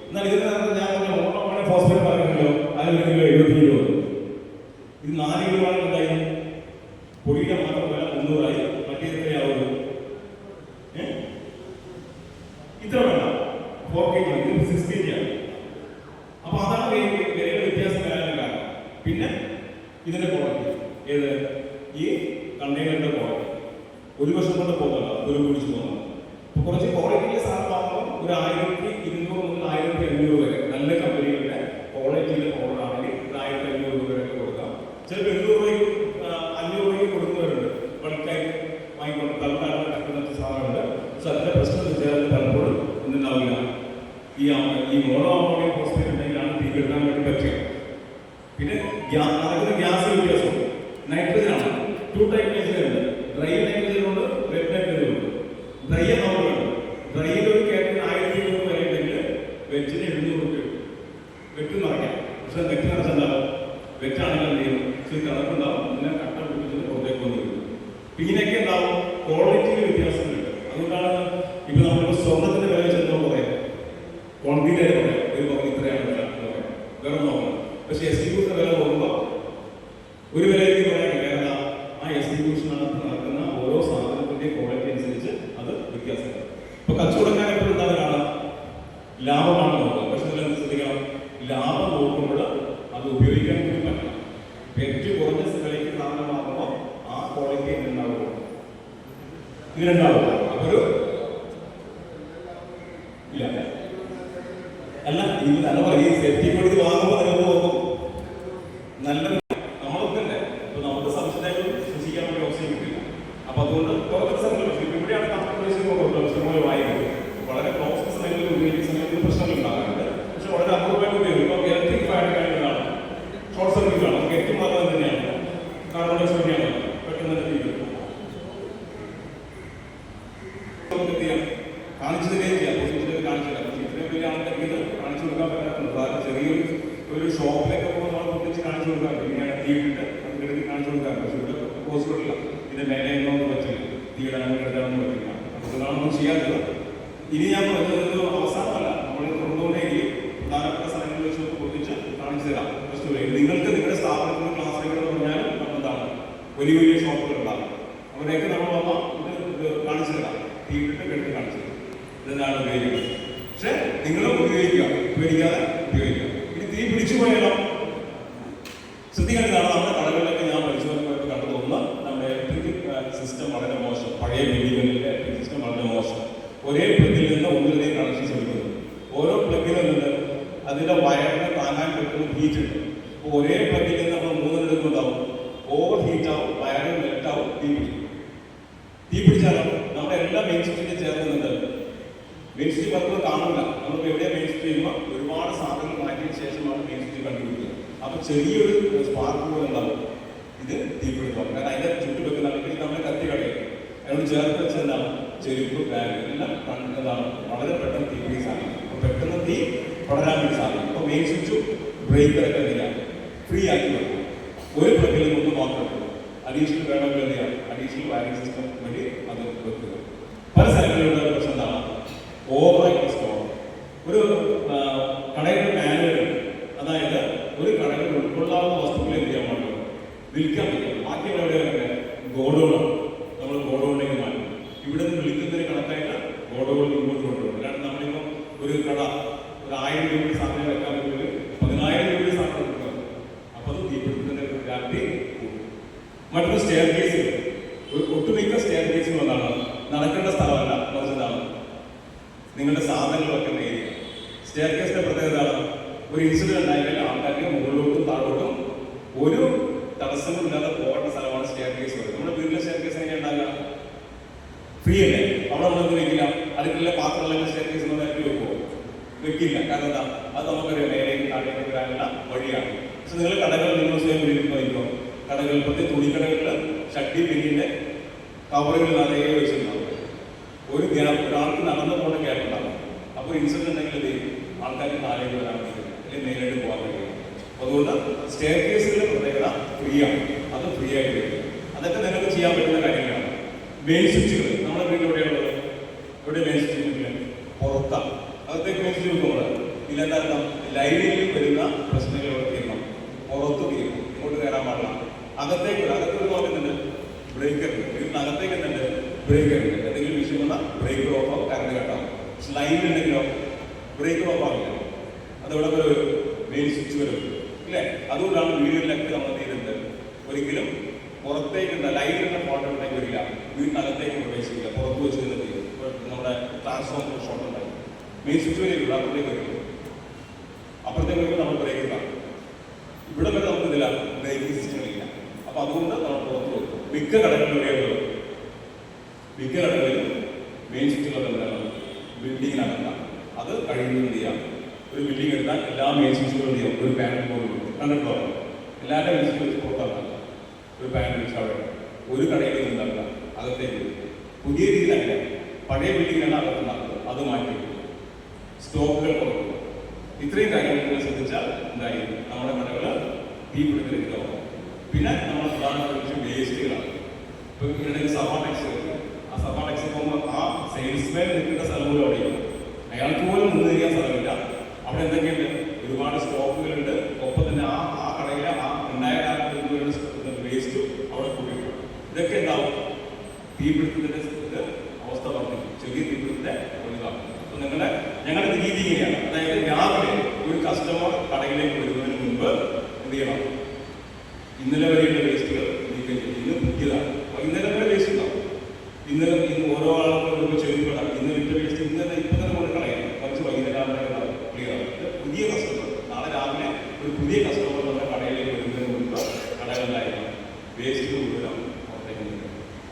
എന്നാൽ ഇതിന് ഞാൻ പറഞ്ഞ ഓണോമാണ് ഫോസ്ഫേറ്റ് പറയുന്നല്ലോ, അതിന് 1 കിലോ 70 രൂപ. ഇത് 4 കിലോ ആണെങ്കിൽ എന്തായി? പൊടിയുടെ മാത്രം വില 300 ആയി. മറ്റേ എത്രയാവുള്ളൂ? ഇത്ര വേണ്ട, 4 kg, ഇത് 6 kg ആണ്. അപ്പൊ അതാണ് വിലയുടെ വ്യത്യാസം വരാനുള്ള കാരണം. പിന്നെ ഇതിന്റെ ക്വാളിറ്റി, ഏത്? ഈ കണ്ടെയ്നറിന്റെ ക്വാളിറ്റി ഒരു വർഷം കൊണ്ട് പോകുന്നല്ല, ഒരു പിടിച്ച് പോകുന്നത്. അപ്പൊ കുറച്ച് ക്വാളിറ്റിയിലെ സാധനം വാങ്ങുമ്പോൾ ഒരു 1200 മുതൽ 1500 വരെ നല്ല കമ്പനികളുടെ ക്വാളിറ്റിയിലെ പൗഡർ ആണെങ്കിൽ 1500 രൂപ വരെ കൊടുക്കാം. ചിലപ്പോൾ 800 രൂപയ്ക്ക് 500 രൂപയ്ക്ക് കൊടുക്കുന്നവരുണ്ട്. ബൾക്കായിട്ട് വാങ്ങിക്കൊണ്ട് തൽക്കാലം കിട്ടുന്ന സാധനമുണ്ട്. പക്ഷെ അതിന്റെ പ്രശ്നം എന്ന് വെച്ചാൽ പലപ്പോഴും ഒന്നുണ്ടാവില്ല. ഈ മോണോ അമോണിയം ഫോസ്ഫേറ്റ് ഉണ്ടെങ്കിലാണ് തീ കെട്ടാൻ വേണ്ടി പറ്റുക. പിന്നെ നടക്കുന്ന ഗ്യാസ് വ്യത്യാസം. നൈട്രജൻ ആണ് 2 ടൈപ്പ് നൈട്രജൻ ഉണ്ട്. ഡ്രൈ നൈട്രജൻ ഉണ്ട്, വെറ്റ് നൈട്രജൻ ഉണ്ട്. ഡ്രൈ നമുക്ക് വേണം. ഡ്രൈയിൽ ഒരു കേരളത്തിന് 1200 വരെ ഉണ്ടെങ്കിൽ വെറ്റിന് 700 രൂപ വെറ്റ് നിറയ്ക്കാം. പക്ഷെ വെറ്റ് നിറച്ചെന്താവും? വെറ്റാണെങ്കിൽ എന്ത് ചെയ്യും? ഇച്ചിരി തണുപ്പുണ്ടാവും, പിന്നെ കട്ട പിടിച്ചിട്ട് പുറത്തേക്ക് വന്നു വരും. ഇങ്ങനെയൊക്കെ ഉണ്ടാവും, ക്വാളിറ്റിയിൽ വ്യത്യാസങ്ങളുണ്ട്. അതുകൊണ്ടാണ് ഇപ്പൊ നമ്മളിപ്പോൾ സ്വർണ്ണത്തിന്റെ വില ചെന്നോ പറയാം, ക്വാണ്ടിറ്റി പറയാം, ഒരു പകുതി ഇത്രയാണ് പറയാം, വേറെ നോക്കണം. പക്ഷെ എക്സിക്യൂഷന്റെ വില നോക്കുമ്പോൾ ഒരു വിലയ്ക്ക് പറയാൻ വേണ്ട. ആ എക്സിക്യൂഷനകത്ത് നടക്കുന്ന ഓരോ സാധനത്തിന്റെ ക്വാളിറ്റി അനുസരിച്ച് അത് വ്യത്യാസമാണ്. ഇപ്പൊ കച്ചവടക്കാർ എപ്പോഴും എന്താണ് കാണാം? ലാഭമാണ് നോക്കുക. പക്ഷെ നിങ്ങൾ എന്ത് ശ്രദ്ധിക്കണം? ലാഭം നോക്കുമ്പോൾ അത് ഉപയോഗിക്കാൻ കൂടി പറ്റണം. ഏറ്റവും കുറഞ്ഞ വിലയ്ക്ക് സാധനം വാങ്ങുമ്പോൾ ആ ക്വാളിറ്റി എങ്ങനെയുണ്ടാവുക? ഇതിനുണ്ടാവുക. അപ്പൊ ഒരു ഇല്ല അല്ല, ഇത് നല്ല ഈ സേഫ്റ്റി കൊടുത്ത് വാങ്ങുമ്പോൾ നിങ്ങൾ നോക്കും നല്ല നമ്മളൊക്കെ തന്നെ. ഇപ്പൊ നമുക്ക് സഫീഷ്യൻ്റായിട്ട് സൃഷ്ടിക്കാൻ വേണ്ടി ഓക്സിജൻ കിട്ടില്ല. അപ്പൊ അതുകൊണ്ട് കുറച്ച് സ്ഥലങ്ങൾ ഇവിടെയാണ് കൺസെൻട്രേഷൻ വായിക്കുന്നത്. വളരെ ക്ലോസ് സമയങ്ങളിൽ ഉപയോഗിക്കുന്ന സമയത്ത് പ്രശ്നങ്ങൾ ഉണ്ടാകാറുണ്ട്. പക്ഷെ വളരെ അപൂർവമായിട്ട് ഉപയോഗിക്കും. ഇപ്പൊ ഇലക്ട്രിക് ഫയർ കാര്യങ്ങളാണ്, ഷോർട്ട് സർക്യൂട്ട് ആണ്, നമുക്ക് ഏറ്റവും നല്ലത് തന്നെയാണ്. കാർബൺ ഡൈ ഓക്സൈഡ് പെട്ടെന്ന് കാണിച്ചു തരികയും ചെയ്യാം. കാണിച്ചില്ല, ഇത്രയും വലിയ ആൾക്കാർക്ക് കാണിച്ചു കൊടുക്കാൻ പറ്റാത്തത്. ചെറിയൊരു ഒരു ഷോപ്പിലൊക്കെ പോകുമ്പോൾ നമ്മൾ പൊട്ടിച്ച് കാണിച്ചു കൊടുക്കാൻ പറ്റും. ഇങ്ങനെ തീയിട്ടിട്ട് അതിൻ്റെ കാണിച്ചു കൊടുക്കാൻ. പക്ഷെ ഇവിടെ ഹോസ്പിറ്റലില്ല, ഇതിന്റെ മേലെ ഒന്നും പറ്റില്ല, തീയിടാനും കിടക്കാനൊന്നും പറ്റില്ല. അതുകൊണ്ടാണ് നമ്മൾ ചെയ്യാത്തത്. ഇനി ഞാൻ പറഞ്ഞത് അവസാനമല്ല, നമ്മൾ തുടർന്നുകൊണ്ടേയിരിക്കും. പ്രധാനപ്പെട്ട സ്ഥലങ്ങളിൽ വെച്ച് പൊട്ടിച്ച് കാണിച്ചു തരാം. നിങ്ങൾക്ക് നിങ്ങളുടെ സ്ഥാപനത്തിന് ക്ലാസ് റൂമുകൾ പറഞ്ഞാലും നമ്മളെന്താണ് വലിയ വലിയ ഷോപ്പുകൾ ഉണ്ടാകും. അവരെയൊക്കെ നമ്മൾ വന്നാൽ ഇത് കാണിച്ചു തരാം. തീവിട്ട് കെട്ടി കാണിച്ചു തരാം. ഇതെന്താണ് ഉപയോഗിക്കുന്നത്. പക്ഷെ നിങ്ങൾ ഉപയോഗിക്കുക, ഉപയോഗിക്കാതെ ഉപയോഗിക്കുക. ഇനി തീ പിടിച്ചു പോയാലോ? ശ്രദ്ധിക്കേണ്ടതാണ്. നമ്മുടെ കടകളിലൊക്കെ ഞാൻ പരിശോധനയായിട്ട് കണ്ടത് ഒന്ന്, നമ്മുടെ ഇലക്ട്രിക് സിസ്റ്റം വളരെ മോശം. പഴയ ബിൽഡിങ്ങുകളിലെ ഇലക്ട്രിക് സിസ്റ്റം വളരെ മോശം. ഒരേ പ്ലഗിൽ നിന്ന് ഒന്നിലധികം കണക്ഷൻസ് എടുക്കുന്നത്. ഓരോ പ്ലഗിലും നിന്ന് അതിന്റെ വയറിനെ താങ്ങാൻ പറ്റുന്ന ഹീറ്റ് ഉണ്ട്. അപ്പോൾ ഒരേ പ്ലഗിൽ നിന്ന് നമ്മൾ മൂന്നെടുക്കുന്നുണ്ടാവും, ഓവർ ഹീറ്റ് ആവും, വയറിന് മെൽറ്റാവും, തീ പിടിക്കും. തീ പിടിച്ചാലോ നമ്മുടെ എല്ലാ മെയിൻ സ്വിച്ചിലും ചേർന്നുണ്ട്. മെയിൻ സ്വിച്ച് പലപ്പോഴും കാണില്ല. നമുക്ക് എവിടെ മെയിൻ സ്വിച്ച് ചെയ്യുമ്പോൾ ഒരുപാട് സാധനങ്ങൾ മാറ്റിയതിനു ശേഷമാണ് മെയിൻ സ്വിച്ച് കണ്ടുപിടിക്കുക. അപ്പൊ ചെറിയൊരു സ്പാർക്ക് പോലെ ഉണ്ടാവും, ഇത് തീപിടുത്തം. കാരണം അതിന്റെ ചുറ്റുവെക്കുന്ന അല്ലെങ്കിൽ നമ്മുടെ കത്തി കടയും അതിനോട് ചേർത്ത് വെച്ച എന്താണ് ചെരുപ്പ്, ബാഗ് എല്ലാം എന്താണ് വളരെ പെട്ടെന്ന് തീ പിടി സാധിക്കും. അപ്പൊ പെട്ടെന്ന് തീ പടരാൻ വേണ്ടി സാധിക്കും. അപ്പൊ മെയിൻ സ്വിച്ചും ബ്രേക്കറൊക്കെ എന്ത് ചെയ്യാം, ഫ്രീ ആക്കി വെക്കും. ഒരു പ്ലഗിൽ ഒന്ന് മാത്രം അഡീഷണൽ വേണമെങ്കിൽ എന്ത് ചെയ്യാം, അഡീഷണൽ വയറിംഗ് സിസ്റ്റം വേണ്ടി അത് വെക്കുക. പല സ്ഥലങ്ങളിലുള്ള പ്രശ്നം എന്താണ്, ഓവറായിട്ട് സ്റ്റോർ. ഒരു കടയുടെ മാനുവൽ, അതായത് ഒരു കടയിൽ ഉൾക്കൊള്ളാവുന്ന വസ്തുക്കൾ എന്ത് ചെയ്യാൻ പാടില്ല, വിൽക്കാൻ പറ്റും. ബാക്കിയുള്ള എവിടെയാണ് ഗോഡൗണാണ്. നമ്മൾ ഗോഡൗണിലേക്ക് മാറ്റും. ഇവിടെ നിന്ന് വിളിക്കുന്നതിന് കണക്കായിട്ട് ഗോഡൗണിൽ ഇങ്ങോട്ട് കൊണ്ടുവരും. കാരണം നമ്മളിപ്പോൾ ഒരു കട ഒരു 1000 രൂപയുടെ സാധനം വെക്കാൻ പറ്റുന്നത് 10,000 രൂപയുടെ സാധനം കൊടുക്കുന്നത്. അപ്പൊ അത് തീപിടുത്തത്തിന്റെ വ്യാപ്തി കൂടും. മറ്റൊരു സ്റ്റെയർ കേസ്, ഒട്ടുമിക്ക സ്റ്റെയർ കേസുകൾ എന്താണ് നടക്കേണ്ട സ്ഥലമല്ല, മറിച്ചതാണ് നിങ്ങളുടെ സാധനങ്ങൾ വെക്കുന്ന ഏരിയ. സ്റ്റെയർ കേസിന്റെ പ്രത്യേകത ഒരു ഇൻസിഡന്റ് ഉണ്ടായാലും ആൾക്കാർക്ക് മുകളിലോട്ടും താഴോട്ടും ഒരു തടസ്സങ്ങളില്ലാതെ പോകേണ്ട സ്ഥലമാണ് സ്റ്റെയർ കേസ്. നമ്മുടെ വീട്ടിലെ സ്റ്റെയർ കേസ് എങ്ങനെ ഉണ്ടാകുക, ഫ്രീ അല്ലേ. അവിടെ നമ്മളൊന്നും വെക്കില്ല. അടുക്കളയിലെ പാത്രങ്ങളൊക്കെ സ്റ്റെയർ കേസ് നമ്മൾ വെക്കുമോ? വെക്കില്ല. കാരണം എന്താ, അത് നമുക്കൊരു മേലേക്ക് താഴേക്ക് വരാനുള്ള വഴിയാണ്. പക്ഷെ നിങ്ങൾ കടകൾ നിങ്ങൾ സ്വയം വിളിക്കുമ്പോൾ കടകളിൽ പ്രത്യേക തുണിക്കടകളിൽ ഷഡ്ഡി പിന്നിന്റെ കവറുകൾ നിറയെ വെച്ചിട്ടുണ്ടാവും. ഒരു ഗ്യാപ്പ്, ഒരാൾക്ക് നടന്നു പോകുന്ന ഗ്യാപ്പ് ഉണ്ടാകും. അപ്പോൾ ഇൻസിഡന്റ് ഉണ്ടെങ്കിൽ ആൾക്കാർക്ക് താഴേക്ക് വരാൻ പറ്റില്ല, അല്ലെങ്കിൽ നേരിട്ട് പോകാൻ കഴിയും. അതുകൊണ്ട് സ്റ്റെയർ കേസുകളുടെ പ്രത്യേകത ഫ്രീ ആണ്. അത് ഫ്രീ ആയിട്ട് വരും. അതൊക്കെ നിങ്ങൾക്ക് ചെയ്യാൻ പറ്റുന്ന കാര്യങ്ങളാണ്. മെയിൻ സ്വിച്ചുകൾ നമ്മുടെ വീട്ടിൽ എവിടെയുള്ളത്, എവിടെ മെയിൻ സ്വിച്ച് പുറത്താണ്. അകത്തേക്ക് മെയിൻ സ്വിച്ച് വെക്കുമ്പോൾ ഇതിലെന്താ ലൈനിൽ വരുന്ന പ്രശ്നങ്ങൾ തീരണം, പുറത്ത് തീരും. ഇങ്ങോട്ട് കയറാൻ പാടില്ല. അകത്തേക്ക് നോക്കുന്നുണ്ട് ബ്രേക്കറുണ്ട്. വീട്ടിനകത്തേക്ക് എന്തുണ്ട്, ബ്രേക്കറുണ്ട്. എന്തെങ്കിലും വിഷയം വന്നാൽ ബ്രേക്കർ ഓഫ് ആവും, കറണ്ട് കട്ടാവും. പക്ഷെ ലൈനിലുണ്ടെങ്കിലോ ബ്രേക്കർ ഓഫ് ആവില്ല. അതവിടെ വരെ ഒരു മെയിൻ സ്വിച്ച് വരും ഇല്ലേ. അതുകൊണ്ടാണ് വീടുകളിലൊക്കെ നമ്മൾ തീരുന്നത്. ഒരിക്കലും പുറത്തേക്കുള്ള ലൈനിലുള്ള ഫോട്ടോ ഉണ്ടെങ്കിൽ വരില്ല, വീട്ടിനകത്തേക്ക് പ്രവേശിക്കില്ല, പുറത്ത് വെച്ച് തന്നെ തീരും. നമ്മുടെ ട്രാൻസ്ഫോമർ ഷോട്ട് ഉണ്ടായി മെയിൻ സ്വിച്ച് വരെയുള്ളൂ, അപ്പുറത്തേക്ക് വരും. അപ്പുറത്തേക്ക് വരുമ്പോൾ നമ്മൾ ബ്രേക്ക് കാണും. ഇവിടെ വരെ നമുക്ക് ഇതില്ല, ബ്രേക്കിംഗ് സിസ്റ്റം ഇല്ല. അപ്പൊ അതുകൊണ്ട് നമ്മൾ പുറത്ത് പോകും. മിക്ക കടകളിലും മെയിൻ സ്വിച്ചുകൾ എന്താണ് ബിൽഡിങ്ങിനകത്താണ്. അത് കഴിയുന്നത് ചെയ്യാം. ഒരു ബിൽഡിംഗ് എടുത്താൽ എല്ലാ മെയിൻ സ്വിച്ചുകളും ചെയ്യാം. ഒരു പാനൽ പോലും കണ്ടിട്ടോ, എല്ലാവരുടെ മെയിൻ സ്വിച്ച് വെച്ച് പുറത്താക്കാം. ഒരു പാനൽ വെച്ച് അവിടെ ഒരു കടയിലേക്ക് ഉണ്ടാക്കുക, അകത്തേക്ക് പുതിയ രീതിയിലല്ല. പഴയ ബിൽഡിങ്ങിനാണ് അകത്തുണ്ടാക്കുന്നത്, അത് മാറ്റി സ്റ്റോക്കുകൾ കുറക്കുക. ഇത്രയും കാര്യങ്ങൾ ശ്രദ്ധിച്ചാൽ എന്തായി നമ്മുടെ കടകൾ തീപിടുത്തത്തിലേക്ക്. പിന്നെ നമ്മൾ പ്രധാനപ്പെട്ട വേസ്റ്റുകളാണ്. ഇപ്പൊ ഇവിടെ സഭാടെക്സ്, ആ സഭാടെക്സ് പോകുമ്പോൾ ആ സെയിൽസ്മാൻ നിൽക്കുന്ന സ്ഥലം പോലും അവിടെയാണ്. അയാൾക്ക് പോലും നിന്ന് ചെയ്യാൻ സ്ഥലമില്ല. അവിടെ എന്തൊക്കെയുണ്ട്, ഒരുപാട് സ്റ്റോക്കുകളുണ്ട്. ഒപ്പം തന്നെ ആ കടയിലെ ആ ഉണ്ടായ വേസ്റ്റ് അവിടെ കൂട്ടിയിട്ടുണ്ട്. ഇതൊക്കെ ഉണ്ടാവും. തീപിടുത്തത്തിന്റെ അവസ്ഥ വർദ്ധിക്കും. ചെറിയ തീപിടുത്തത്തെ ഒഴിവാക്കും. അപ്പൊ ഞങ്ങളുടെ രീതി ഇങ്ങനെയാണ്. അതായത് രാവിലെ ഒരു കസ്റ്റമർ കടയിലേക്ക് വരുന്നതിന് മുമ്പ് എന്ത് ചെയ്യണം, ഇന്നലെ വരെയുള്ള വേസ്റ്റുകൾ നീക്കം ചെയ്യും. ഇന്ന് പുതിയതാണ്. ഇന്നലെ വരെ വേസ്റ്റ് ഉണ്ടാവും. ഇന്ന് ഓരോ ആളുകളും ചെറുപ്പം ഇന്ന് വിറ്റ വേസ്റ്റ് ഇന്നലെ ഇപ്പം തന്നെ കൊണ്ട് കളയണം. കുറച്ച് വൈകുന്നേരം ക്ലിയർ ആവും. പുതിയ കസ്റ്റമർ നാളെ രാവിലെ ഒരു പുതിയ കസ്റ്റമർ നമ്മുടെ കടയിലേക്ക് വരുന്നതിന് മുമ്പ് കടകളിലായിരിക്കണം വേസ്റ്റ് മുഴുവൻ പുറത്തേക്ക്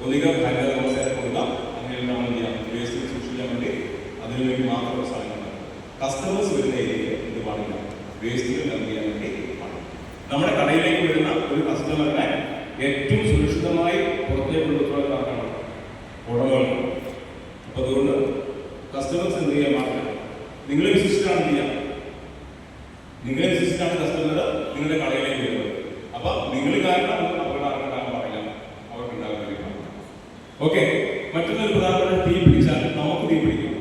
ഒന്നുകിൽ ഹരിത വ്യവസായം കൊടുക്കാം. അങ്ങനെ നമ്മൾ എന്ത് ചെയ്യാം, വേസ്റ്റ് സൂക്ഷിക്കാൻ വേണ്ടി അതിനു വേണ്ടി മാത്രമുള്ള സ്ഥലങ്ങളാണ്. കസ്റ്റമേഴ്സ് വരുന്ന ഏരിയയിൽ ഇത് പാടില്ല, വേസ്റ്റുകൾ കമ്പ് ചെയ്യാൻ വേണ്ടി പാടില്ല. നമ്മുടെ കടയിലേക്ക് വരുന്ന ഒരു കസ്റ്റമറിനെ ഏറ്റവും സുരക്ഷിതമായി പുറത്തേക്ക് കൊണ്ടുപോകാൻ ഉടമകൾ. അപ്പൊ അതുകൊണ്ട് കസ്റ്റമേഴ്സ് എന്ത് ചെയ്യാൻ പാടില്ല, നിങ്ങളെ വിശ്വസിച്ചാണ് ചെയ്യാം. നിങ്ങളെ വിശ്വസിച്ചാണ് കസ്റ്റമർ നിങ്ങളുടെ കടയിലേക്ക് വരുന്നത്. അപ്പൊ നിങ്ങൾ കാരണം അപകടം ഉണ്ടാകാൻ പാടില്ല, അവർക്ക് ഉണ്ടാകാൻ കഴിയില്ല. ഓക്കെ. മറ്റൊന്നൊരു പ്രധാനപ്പെട്ട തീ പിടിച്ചാൽ നമുക്ക് തീ പിടിക്കും.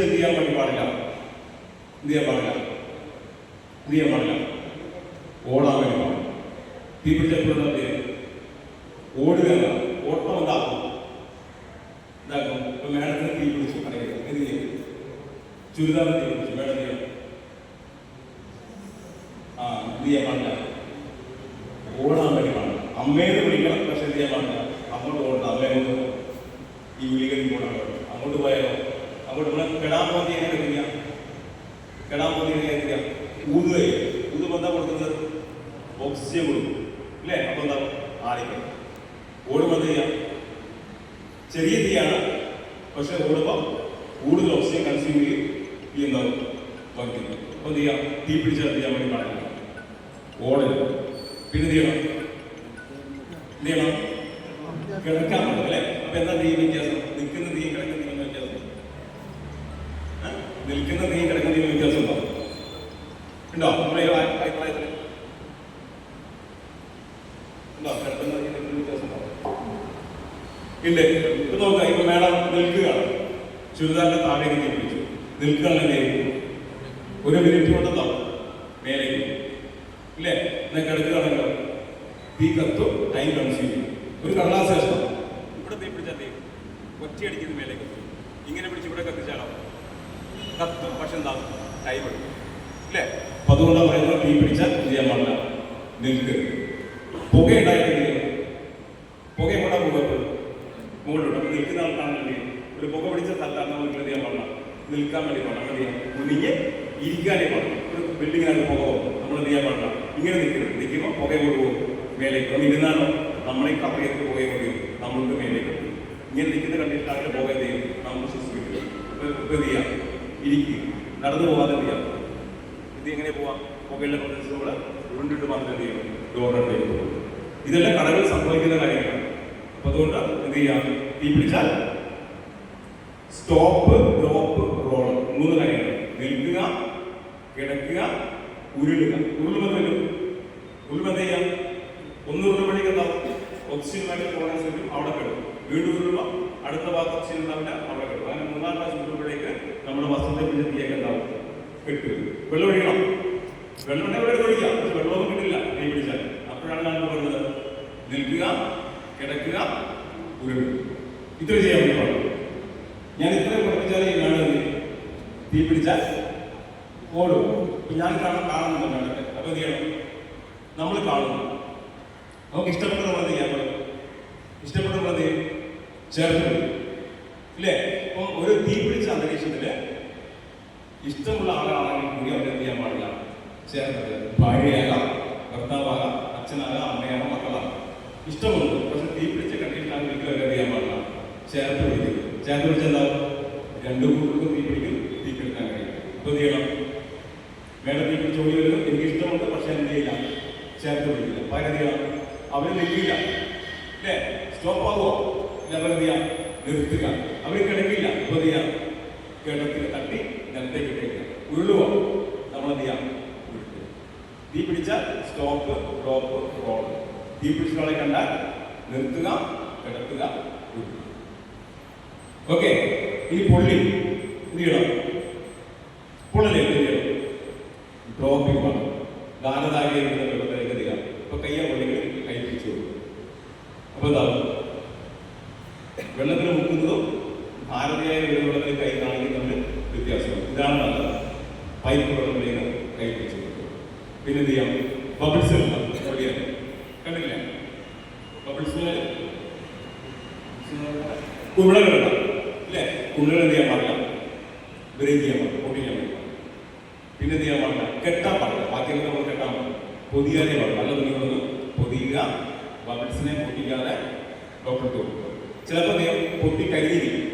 പിടിച്ച് എന്ത് ചെയ്യാൻ വേണ്ടി പാടില്ല, എന്ത് ചെയ്യാൻ പാടില്ല, എന്ത് ചെയ്യാൻ പാടില്ല, ഓടാൻ വേണ്ടി പാടില്ല. തീ പിടിച്ചപ്പോഴുള്ള ഓടുക, ഓട്ടം എന്താക്കും, ഇതാക്കും. ഇപ്പൊ മേഡത്തിന് തീ പിടിച്ചു കടയിൽ എന്ത് ചെയ്യും, ചുരിദാറിന് തീ പിടിച്ചു, മേഡം ചെയ്യണം, എന്ത് ചെയ്യാൻ പാടില്ല, ഓടാൻ വേണ്ടി പാടില്ല. അമ്മേന്ന് വിളിക്കണം, പക്ഷെ എന്ത് ചെയ്യാൻ പാടില്ല, അങ്ങോട്ട് ഓടണം. അമ്മേന്ന് ഈ വിളികളിൽ പോകണം, അങ്ങോട്ട് പോയാലോ, അങ്ങോട്ട് നമ്മൾ കെടാൻ പോന്തി എങ്ങനെ കഴിയാം, കെടാൻ പോന്തി എങ്ങനെ കഴിയാം, ഊതുകയോ, ഊതുമ്പോൾ എന്താ കൊടുക്കുന്നത്, ഓക്സിജൻ കൊടുക്കും അല്ലേ, അപ്പൊ എന്താ ആളിക്കണം. ഓടുമ്പോൾ എന്ത് ചെയ്യാം, ചെറിയ തീയാണ്, പക്ഷെ ഓടുമ്പോൾ കൂടുതൽ ഓക്സിജൻ കൺസ്യൂം ചെയ്യും, ഈ എന്താവും വർദ്ധിക്കും. അപ്പൊ എന്ത് ചെയ്യാം, തീ പിടിച്ചാൽ എന്ത് ചെയ്യാൻ വേണ്ടി പാടില്ല, ഓടരുത്. പിന്നെ എന്ത് ചെയ്യണം, എന്ത് ചെയ്യണം, കിടക്കാൻ പറ്റും അല്ലേ. അപ്പൊ എന്താ തീ വ്യത്യാസം, നിൽക്കുന്ന തീ കിടക്കുന്ന തീ വ്യത്യാസം, നിൽക്കുന്ന തീ കിടക്കുന്ന തീ വ്യത്യാസം ഉണ്ടോ, ഉണ്ടോ നമ്മുടെ അഭിപ്രായത്തിൽ ഉണ്ടോ, കിടക്കുന്ന വ്യത്യാസം ഉണ്ടോ, ഇല്ലേ. ഇപ്പൊ നോക്കാം, ഇപ്പൊ മേഡം നിൽക്കുകയാണ്, ചുരിദാറിന്റെ താഴേക്ക് തീ പിടിച്ചു, നിൽക്കുകയാണെങ്കിൽ ഒരു മിനിറ്റ് കൊണ്ടെന്താവും മേലേക്ക് ഇല്ലേ. എന്നാൽ കിടക്കുകയാണെങ്കിലോ തീ കത്തും, ടൈം കൺസ്യൂം ചെയ്യും. ഒരു കടലാസ് കഷ്ണം ഇവിടെ തീ പിടിച്ചാൽ തീ ഒറ്റയടിക്കുന്ന മേലേക്ക് കത്തും, ഇങ്ങനെ പിടിച്ച് ഇവിടെ കത്തിച്ചാലോ കത്തും, പക്ഷെ എന്താകും ടൈം എടുക്കും അല്ലേ. അപ്പൊ അതുകൊണ്ടാണ് പറയുന്നത് തീ പിടിച്ചാൽ ചെയ്യാൻ പാടില്ല, നിൽക്കരുത്. പുക ഉണ്ടായിരുന്നെങ്കിൽ പുക എവിടെ പോകുമ്പോൾ മുകളിലോട്ട്, അപ്പൊ നിൽക്കുന്ന ആൾക്കാണെങ്കിൽ ഒരു പുക പിടിച്ച സ്ഥലത്താണ് നമ്മൾ എന്ത് ചെയ്യാൻ പാടില്ല, നിൽക്കാൻ വേണ്ടി പാടില്ല, എന്ത് ചെയ്യാം, കുനിഞ്ഞ് ഇരിക്കാനേ പാടില്ല. ഒരു ബിൽഡിങ്ങിനകത്ത് പുക പോകും, നമ്മൾ എന്ത് ചെയ്യാൻ പാടില്ല, ഇങ്ങനെ നിൽക്കരുത്. നിൽക്കുമ്പോൾ പുക പോകും മേലേക്ക്, ഒന്ന് ഇരുന്നാലോ നമ്മളെ കവർ ചെയ്ത് പുകയെ കൊണ്ടും നമ്മൾക്ക് മേലേക്ക് പോകും. ഇങ്ങനെ നിൽക്കുന്ന കണ്ടിട്ടാണെങ്കിൽ പുക എന്ത് ചെയ്യും, നമ്മൾ ശ്വസിക്കും. ഇപ്പൊ എന്ത് ചെയ്യാം, ഇരിക്കുക, നടന്നു പോകാതെ എന്ത് ചെയ്യാം, ഇത് എങ്ങനെ പോവാം, പുകയിലെ പ്രദേശത്ത് നമ്മൾ ഉരുണ്ടിട്ട് മാത്രം എന്ത് ചെയ്യും, ഡോറിലേക്ക് പോകും. ഇതെല്ലാം കടകളിൽ സംഭവിക്കുന്ന കാര്യങ്ങളാണ്. അപ്പൊ അതുകൊണ്ട് എന്ത് ചെയ്യാം, തീ പിടിച്ചാൽ സ്റ്റോപ്പ്, ഡ്രോപ്പ്, റോൾ, 3 കാര്യങ്ങൾ. നിൽക്കുക, കിടക്കുക, ഉരുളുക. ഉരുളുമ്പോൾ എന്ത് ചെയ്യാം, ഒന്ന് ഉരുളുമ്പോഴേക്ക് എന്താവും, ഓക്സിജനുമായിട്ട് പോകാൻ ശ്രമിക്കും, അവിടെ കിടക്കും. വീണ്ടും ഉരുളുമ്പോൾ അടുത്ത ഭാഗത്ത് ഓക്സിജൻ ഉണ്ടാവില്ല, അവിടെ കിടക്കും. അങ്ങനെ 3-ാം പ്രാവശ്യം ഉരുളുമ്പോഴേക്ക് നമ്മുടെ വസ്ത്രത്തെ പിടിച്ച തീയൊക്കെ എന്താവും, കിട്ടും. വെള്ളം ഒഴിക്കണം, വെള്ളം ഉണ്ടെങ്കിൽ വെള്ളം ഒഴിക്കാം, പക്ഷെ വെള്ളമൊന്നും കിട്ടില്ല തീ പിടിച്ചാൽ. അപ്പോഴാണ് ഞാൻ പറയുന്നത് നിൽക്കുക, കിടക്കുക, ഉരുളുക. ഇത്ര ചെയ്യാൻ വേണ്ടി പാടും. ഞാൻ ഇത്രയും പഠിപ്പിച്ചാൽ ഈ കാണുന്നത് തീ പിടിച്ചാൽ ഓടും. ഞാൻ കാണുന്നുണ്ട് മേഡത്തെ. അപ്പൊ എന്ത് ചെയ്യണം, നമ്മൾ കാണുന്നു, നമുക്ക് ഇഷ്ടപ്പെട്ട നമ്മൾ എന്ത് ചെയ്യാൻ പറ്റും, ഇഷ്ടപ്പെട്ട നമ്മൾ എന്ത് ചെയ്യും, ചേർത്ത് പിടിക്കും ഇല്ലേ. അപ്പം ഒരു തീ പിടിച്ച അന്തരീക്ഷത്തില് ഇഷ്ടമുള്ള ആളാണെങ്കിൽ കൂടി അവരെ എന്ത് ചെയ്യാൻ പാടില്ല, ചേർത്ത്. ഭാര്യയാകാം, ഭർത്താവാകാം, അച്ഛനാകാം, അമ്മയാകാം, മക്കളാകാം, ഇഷ്ടമുണ്ട്. പക്ഷെ തീ പിടിച്ച കണ്ടിട്ടാണ് ഒരിക്കലും അവരെ എന്ത് ചെയ്യാൻ പാടില്ല, ചേർത്ത് പിടിക്കും. ചേർത്ത് പിടിച്ചെന്താവും, 2 കൂട്ടർക്കും തീ പിടിക്കും, തീ പിടിക്കാൻ കഴിയും. ഇപ്പൊ എന്ത് ചെയ്യണം, മേഡം തീ പിടിച്ച് ഓടി വരുന്നു, എനിക്ക് ഇഷ്ടമുണ്ട്, പക്ഷെ എന്ത് ചെയ്യില്ല, ചേർത്ത് പിടിക്കില്ല. അപ്പൊ എന്ത് ചെയ്യണം, അവര് നിൽക്കില്ല അല്ലേ, സ്റ്റോപ്പ് ആകുമോ ഇല്ല, അവരെന്ത് ചെയ്യാം, നിർത്തുക. അവര് കിടക്കില്ല, ഇപ്പൊ എന്ത് ചെയ്യാം, കിടക്കില്ല, തട്ടി നിലത്തേക്ക് ഇട്ടേക്കുക. ഉരുളുവോ, നമ്മളെന്ത് ചെയ്യാം, തീ പിടിച്ചാൽ സ്റ്റോപ്പ്, ഡ്രോപ്പ്, റോൾ. തീ പിടിച്ചോളെ കണ്ടാൽ നിർത്തുക, കിടക്കുക, ഉരുളുക. ഓക്കെ. ഈ പൊള്ളി എന്ത് ചെയ്യണം, പൊള്ളലേ എന്ത് ചെയ്യണം, ഡ്രോപ്പിംഗ് വേണം. ദാനദാരിയെ വെള്ളത്തിലേക്ക് എത്തിക്കാം. ഇപ്പൊ കയ്യ പൊള്ളികൾ കൈ പിടിച്ചു കൊടുക്കും. അപ്പൊ എന്താ, വെള്ളത്തിൽ മുക്കുന്നതും ഭാരതീയ വെള്ളത്തിൽ കൈ കാണിക്കുന്നതും തമ്മിൽ വ്യത്യാസമാണ്. ഇതാണ് നല്ലത്. പൈപ്പ് വെള്ളത്തിലേക്ക് കൈ പിടിച്ചു കൊടുക്കും. പിന്നെ എന്ത് ചെയ്യാം, ബബിൾസ് പൊള്ളിയാൽ കണ്ടില്ല, ബബിൾസ് കുമിളകളുണ്ടാവും അല്ലേ. കുമിളകൾ എന്ത് ചെയ്യാൻ പാടില്ല, ബ്രേക്ക് ചെയ്യാൻ പാടില്ല, പൊട്ടിക്കാൻ പാടില്ല. പിന്നെ എന്ത് ചെയ്യാൻ പാടില്ല, കെട്ടാൻ പാടില്ല. ബാക്കിയൊക്കെ നമ്മൾ കെട്ടാൻ പാടില്ല, പൊതിയാതെ പാടില്ല. നല്ല തുണികളൊന്നും പൊതിയുക, ബബിൾസിനെ പൊട്ടിക്കാതെ ഡോക്ടർക്ക് കൊടുക്കുക. ചിലപ്പോൾ പൊട്ടി കരുതിയിരിക്കും,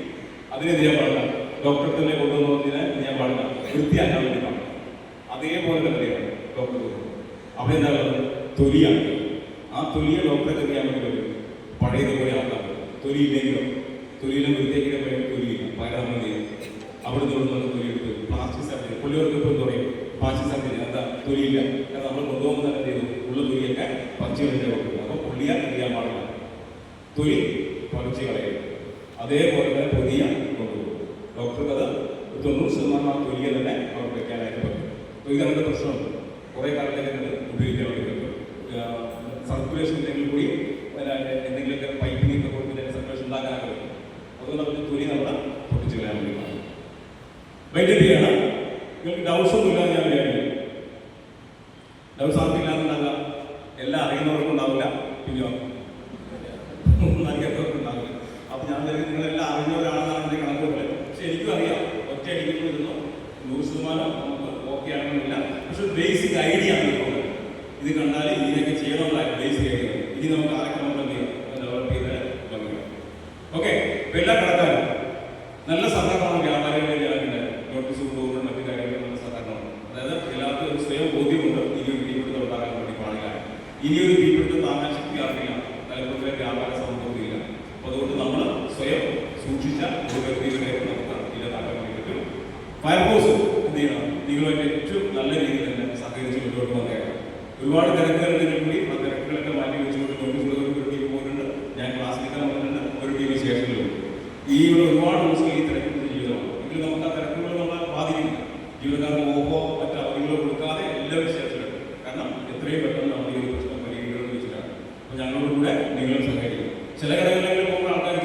അതിനെന്ത് ചെയ്യാൻ പാടില്ല, ഡോക്ടറെ തന്നെ കൊണ്ടുവന്നതിനെ എന്ത് ചെയ്യാൻ പാടില്ല, വൃത്തിയാക്കാൻ വേണ്ടി പാടില്ല. അതേപോലെ തന്നെ ഡോക്ടർ കൊടുക്കും. അവിടെ എന്താ പറയുന്നത്, തൊലിയാണ്. ആ തൊലിയെ ഡോക്ടറെ എന്ത് ചെയ്യാൻ വേണ്ടി പറ്റും, പഴയതുപോലെ ആക്കാൻ പറ്റും. തൊലിയില്ലെങ്കിലോ, തൊലിയിലും വൃത്തിയാക്കിയിട്ട് വേണ്ടി തൊലിയില്ല, പകരം നമ്മൾ ചെയ്യും അവിടെ നിന്ന് തൊലി എടുത്ത് പ്ലാസ്റ്റിക് സർജറി. പുള്ളികൾക്ക് ഇപ്പോൾ പറയും പ്ലാസ്റ്റിക് സർജറി, എന്താ തൊലിയില്ല, കാരണം നമ്മൾ കൊണ്ടുപോകുമ്പോൾ തന്നെ എന്ത് ചെയ്തു, ഉള്ള തൊലിയൊക്കെ പറിച്ചു കളഞ്ഞാൽ കൊടുക്കുക. അപ്പോൾ പുള്ളിയാൻ ചെയ്യാൻ പാടില്ല, തൊലി പറിച്ചു കളയും. അതേപോലെ തന്നെ പൊതിയ കൊണ്ടുപോകും. ഡോക്ടർക്ക് അത് 90% ആ തൊലിയെ തന്നെ അവർക്ക് വെക്കാനായിട്ട് പറ്റും. അപ്പോൾ ഇത് നമ്മുടെ പ്രശ്നമുണ്ട്. കുറേ കാലത്തേക്ക് നമ്മൾ ഉപയോഗിക്കാൻ വേണ്ടി പറ്റും. സർക്കുലേഷൻ ഉണ്ടെങ്കിൽ കൂടി എന്തെങ്കിലുമൊക്കെ പൈപ്പിങ്ങൊക്കെ കൊടുത്ത് സർക്കുലേഷൻ ഉണ്ടാക്കാനൊക്കെ പറ്റും. അതുകൊണ്ട് നമുക്ക് തൊലി നമ്മൾ പൊട്ടിച്ച് കളയാൻ വേണ്ടി പാടില്ല. വൈദ്യുതിയാണ് നിങ്ങൾക്ക് ഡൗട്ട്സ് ഒന്നും ഇല്ലാതെ ഞാൻ വിചാരിക്കും. ഡൗട്ട്സ് ആർക്കില്ലാന്നുണ്ടാവില്ല, എല്ലാം അറിയുന്നവർക്കും ഉണ്ടാവില്ല, പിന്നെ അറിയാത്തവർക്കും ഉണ്ടാവില്ല. അപ്പം ഞാൻ നിങ്ങളെല്ലാം അറിഞ്ഞവരാണെന്നാണ് എൻ്റെ കണക്ക് പോലെ. പക്ഷെ എനിക്കും അറിയാം, ഒറ്റ അടിക്കുന്നു 100% നമുക്ക് ഓക്കെ ആണെന്നില്ല. പക്ഷെ ബേസിക് ഐഡിയ ആണ് ഇപ്പോൾ. ഇത് കണ്ടാൽ ഇതിനൊക്കെ ചെയ്യണമെന്നാണ് ബേസിക് ഐഡിയ. ഇനി നമുക്ക് ആരൊക്കെ നമ്മൾ എന്ത് ചെയ്യാം ഡെവലപ്പ് ചെയ്ത് തുടങ്ങുക. ഓക്കെ, ഇപ്പം എല്ലാ കടക്കാരും നല്ല സഹകരണമാണ് വ്യാപാരികളുടെ ജനങ്ങളുടെ നോട്ടീസ് കൊണ്ടുപോകുന്ന മറ്റു കാര്യങ്ങളും നല്ല സഹകരണമാണ്. അതായത് എല്ലാവർക്കും ഒരു സ്വയം ബോധ്യമുണ്ട് ഇനിയൊരു തീപിടുത്തം ഉണ്ടാകാൻ വേണ്ടി പാടില്ല. ഇനിയൊരു തീപിടുത്തം താങ്ങാൻ ശക്തി ആർക്കില്ല, തലമുറയിലെ വ്യാപാര സമ്പത്തില്ല. അപ്പോൾ അതുകൊണ്ട് നമ്മൾ സ്വയം സൂക്ഷിച്ച ഒരു വ്യക്തിയുടെ നമുക്ക് ഇല്ലാതാക്കാൻ വേണ്ടി പറ്റും. ഫയർഫോഴ്സ് എന്ത് ചെയ്യണം, നിങ്ങളുമായിട്ട് ഏറ്റവും നല്ല രീതിയിൽ തന്നെ സഹകരിച്ച് മുന്നോട്ട് വന്നേക്കാം. ഒരുപാട് തിരക്കുകളുണ്ടെങ്കിൽ കൂടി ആ തിരക്കുകളൊക്കെ മാറ്റി വെച്ചുകൊണ്ട് നോട്ടീസ് ഒരു ടീം പോയിട്ടുണ്ട്, ഞാൻ ക്ലാസ് എടുക്കാൻ വന്നിട്ടുണ്ട്, ഒരു ടീം ശേഷങ്ങളുണ്ട്. ഈ ഒരുപാട് ദിവസം ഈ തിരക്കിന്റെ ജീവിതമാണ്. എങ്കിലും നമുക്ക് ആ തിരക്കുകൾ നമ്മളെ ബാധിക്കില്ല. ജീവനക്കാർക്ക് ഓഫോ മറ്റു അവധികളോ കൊടുക്കാതെ എല്ലാവരും ശേഷമുണ്ട്. കാരണം എത്രയും പെട്ടെന്ന് നമ്മൾ ഈ ഒരു പ്രശ്നം പരിഹരിക്കണമെന്ന് വെച്ചിട്ടാണ്. അപ്പോൾ ഞങ്ങളോട് കൂടെ നിങ്ങളും സഹകരിക്കും. ചില കടകളിലേക്ക് പോകുമ്പോൾ ആൾക്കാർ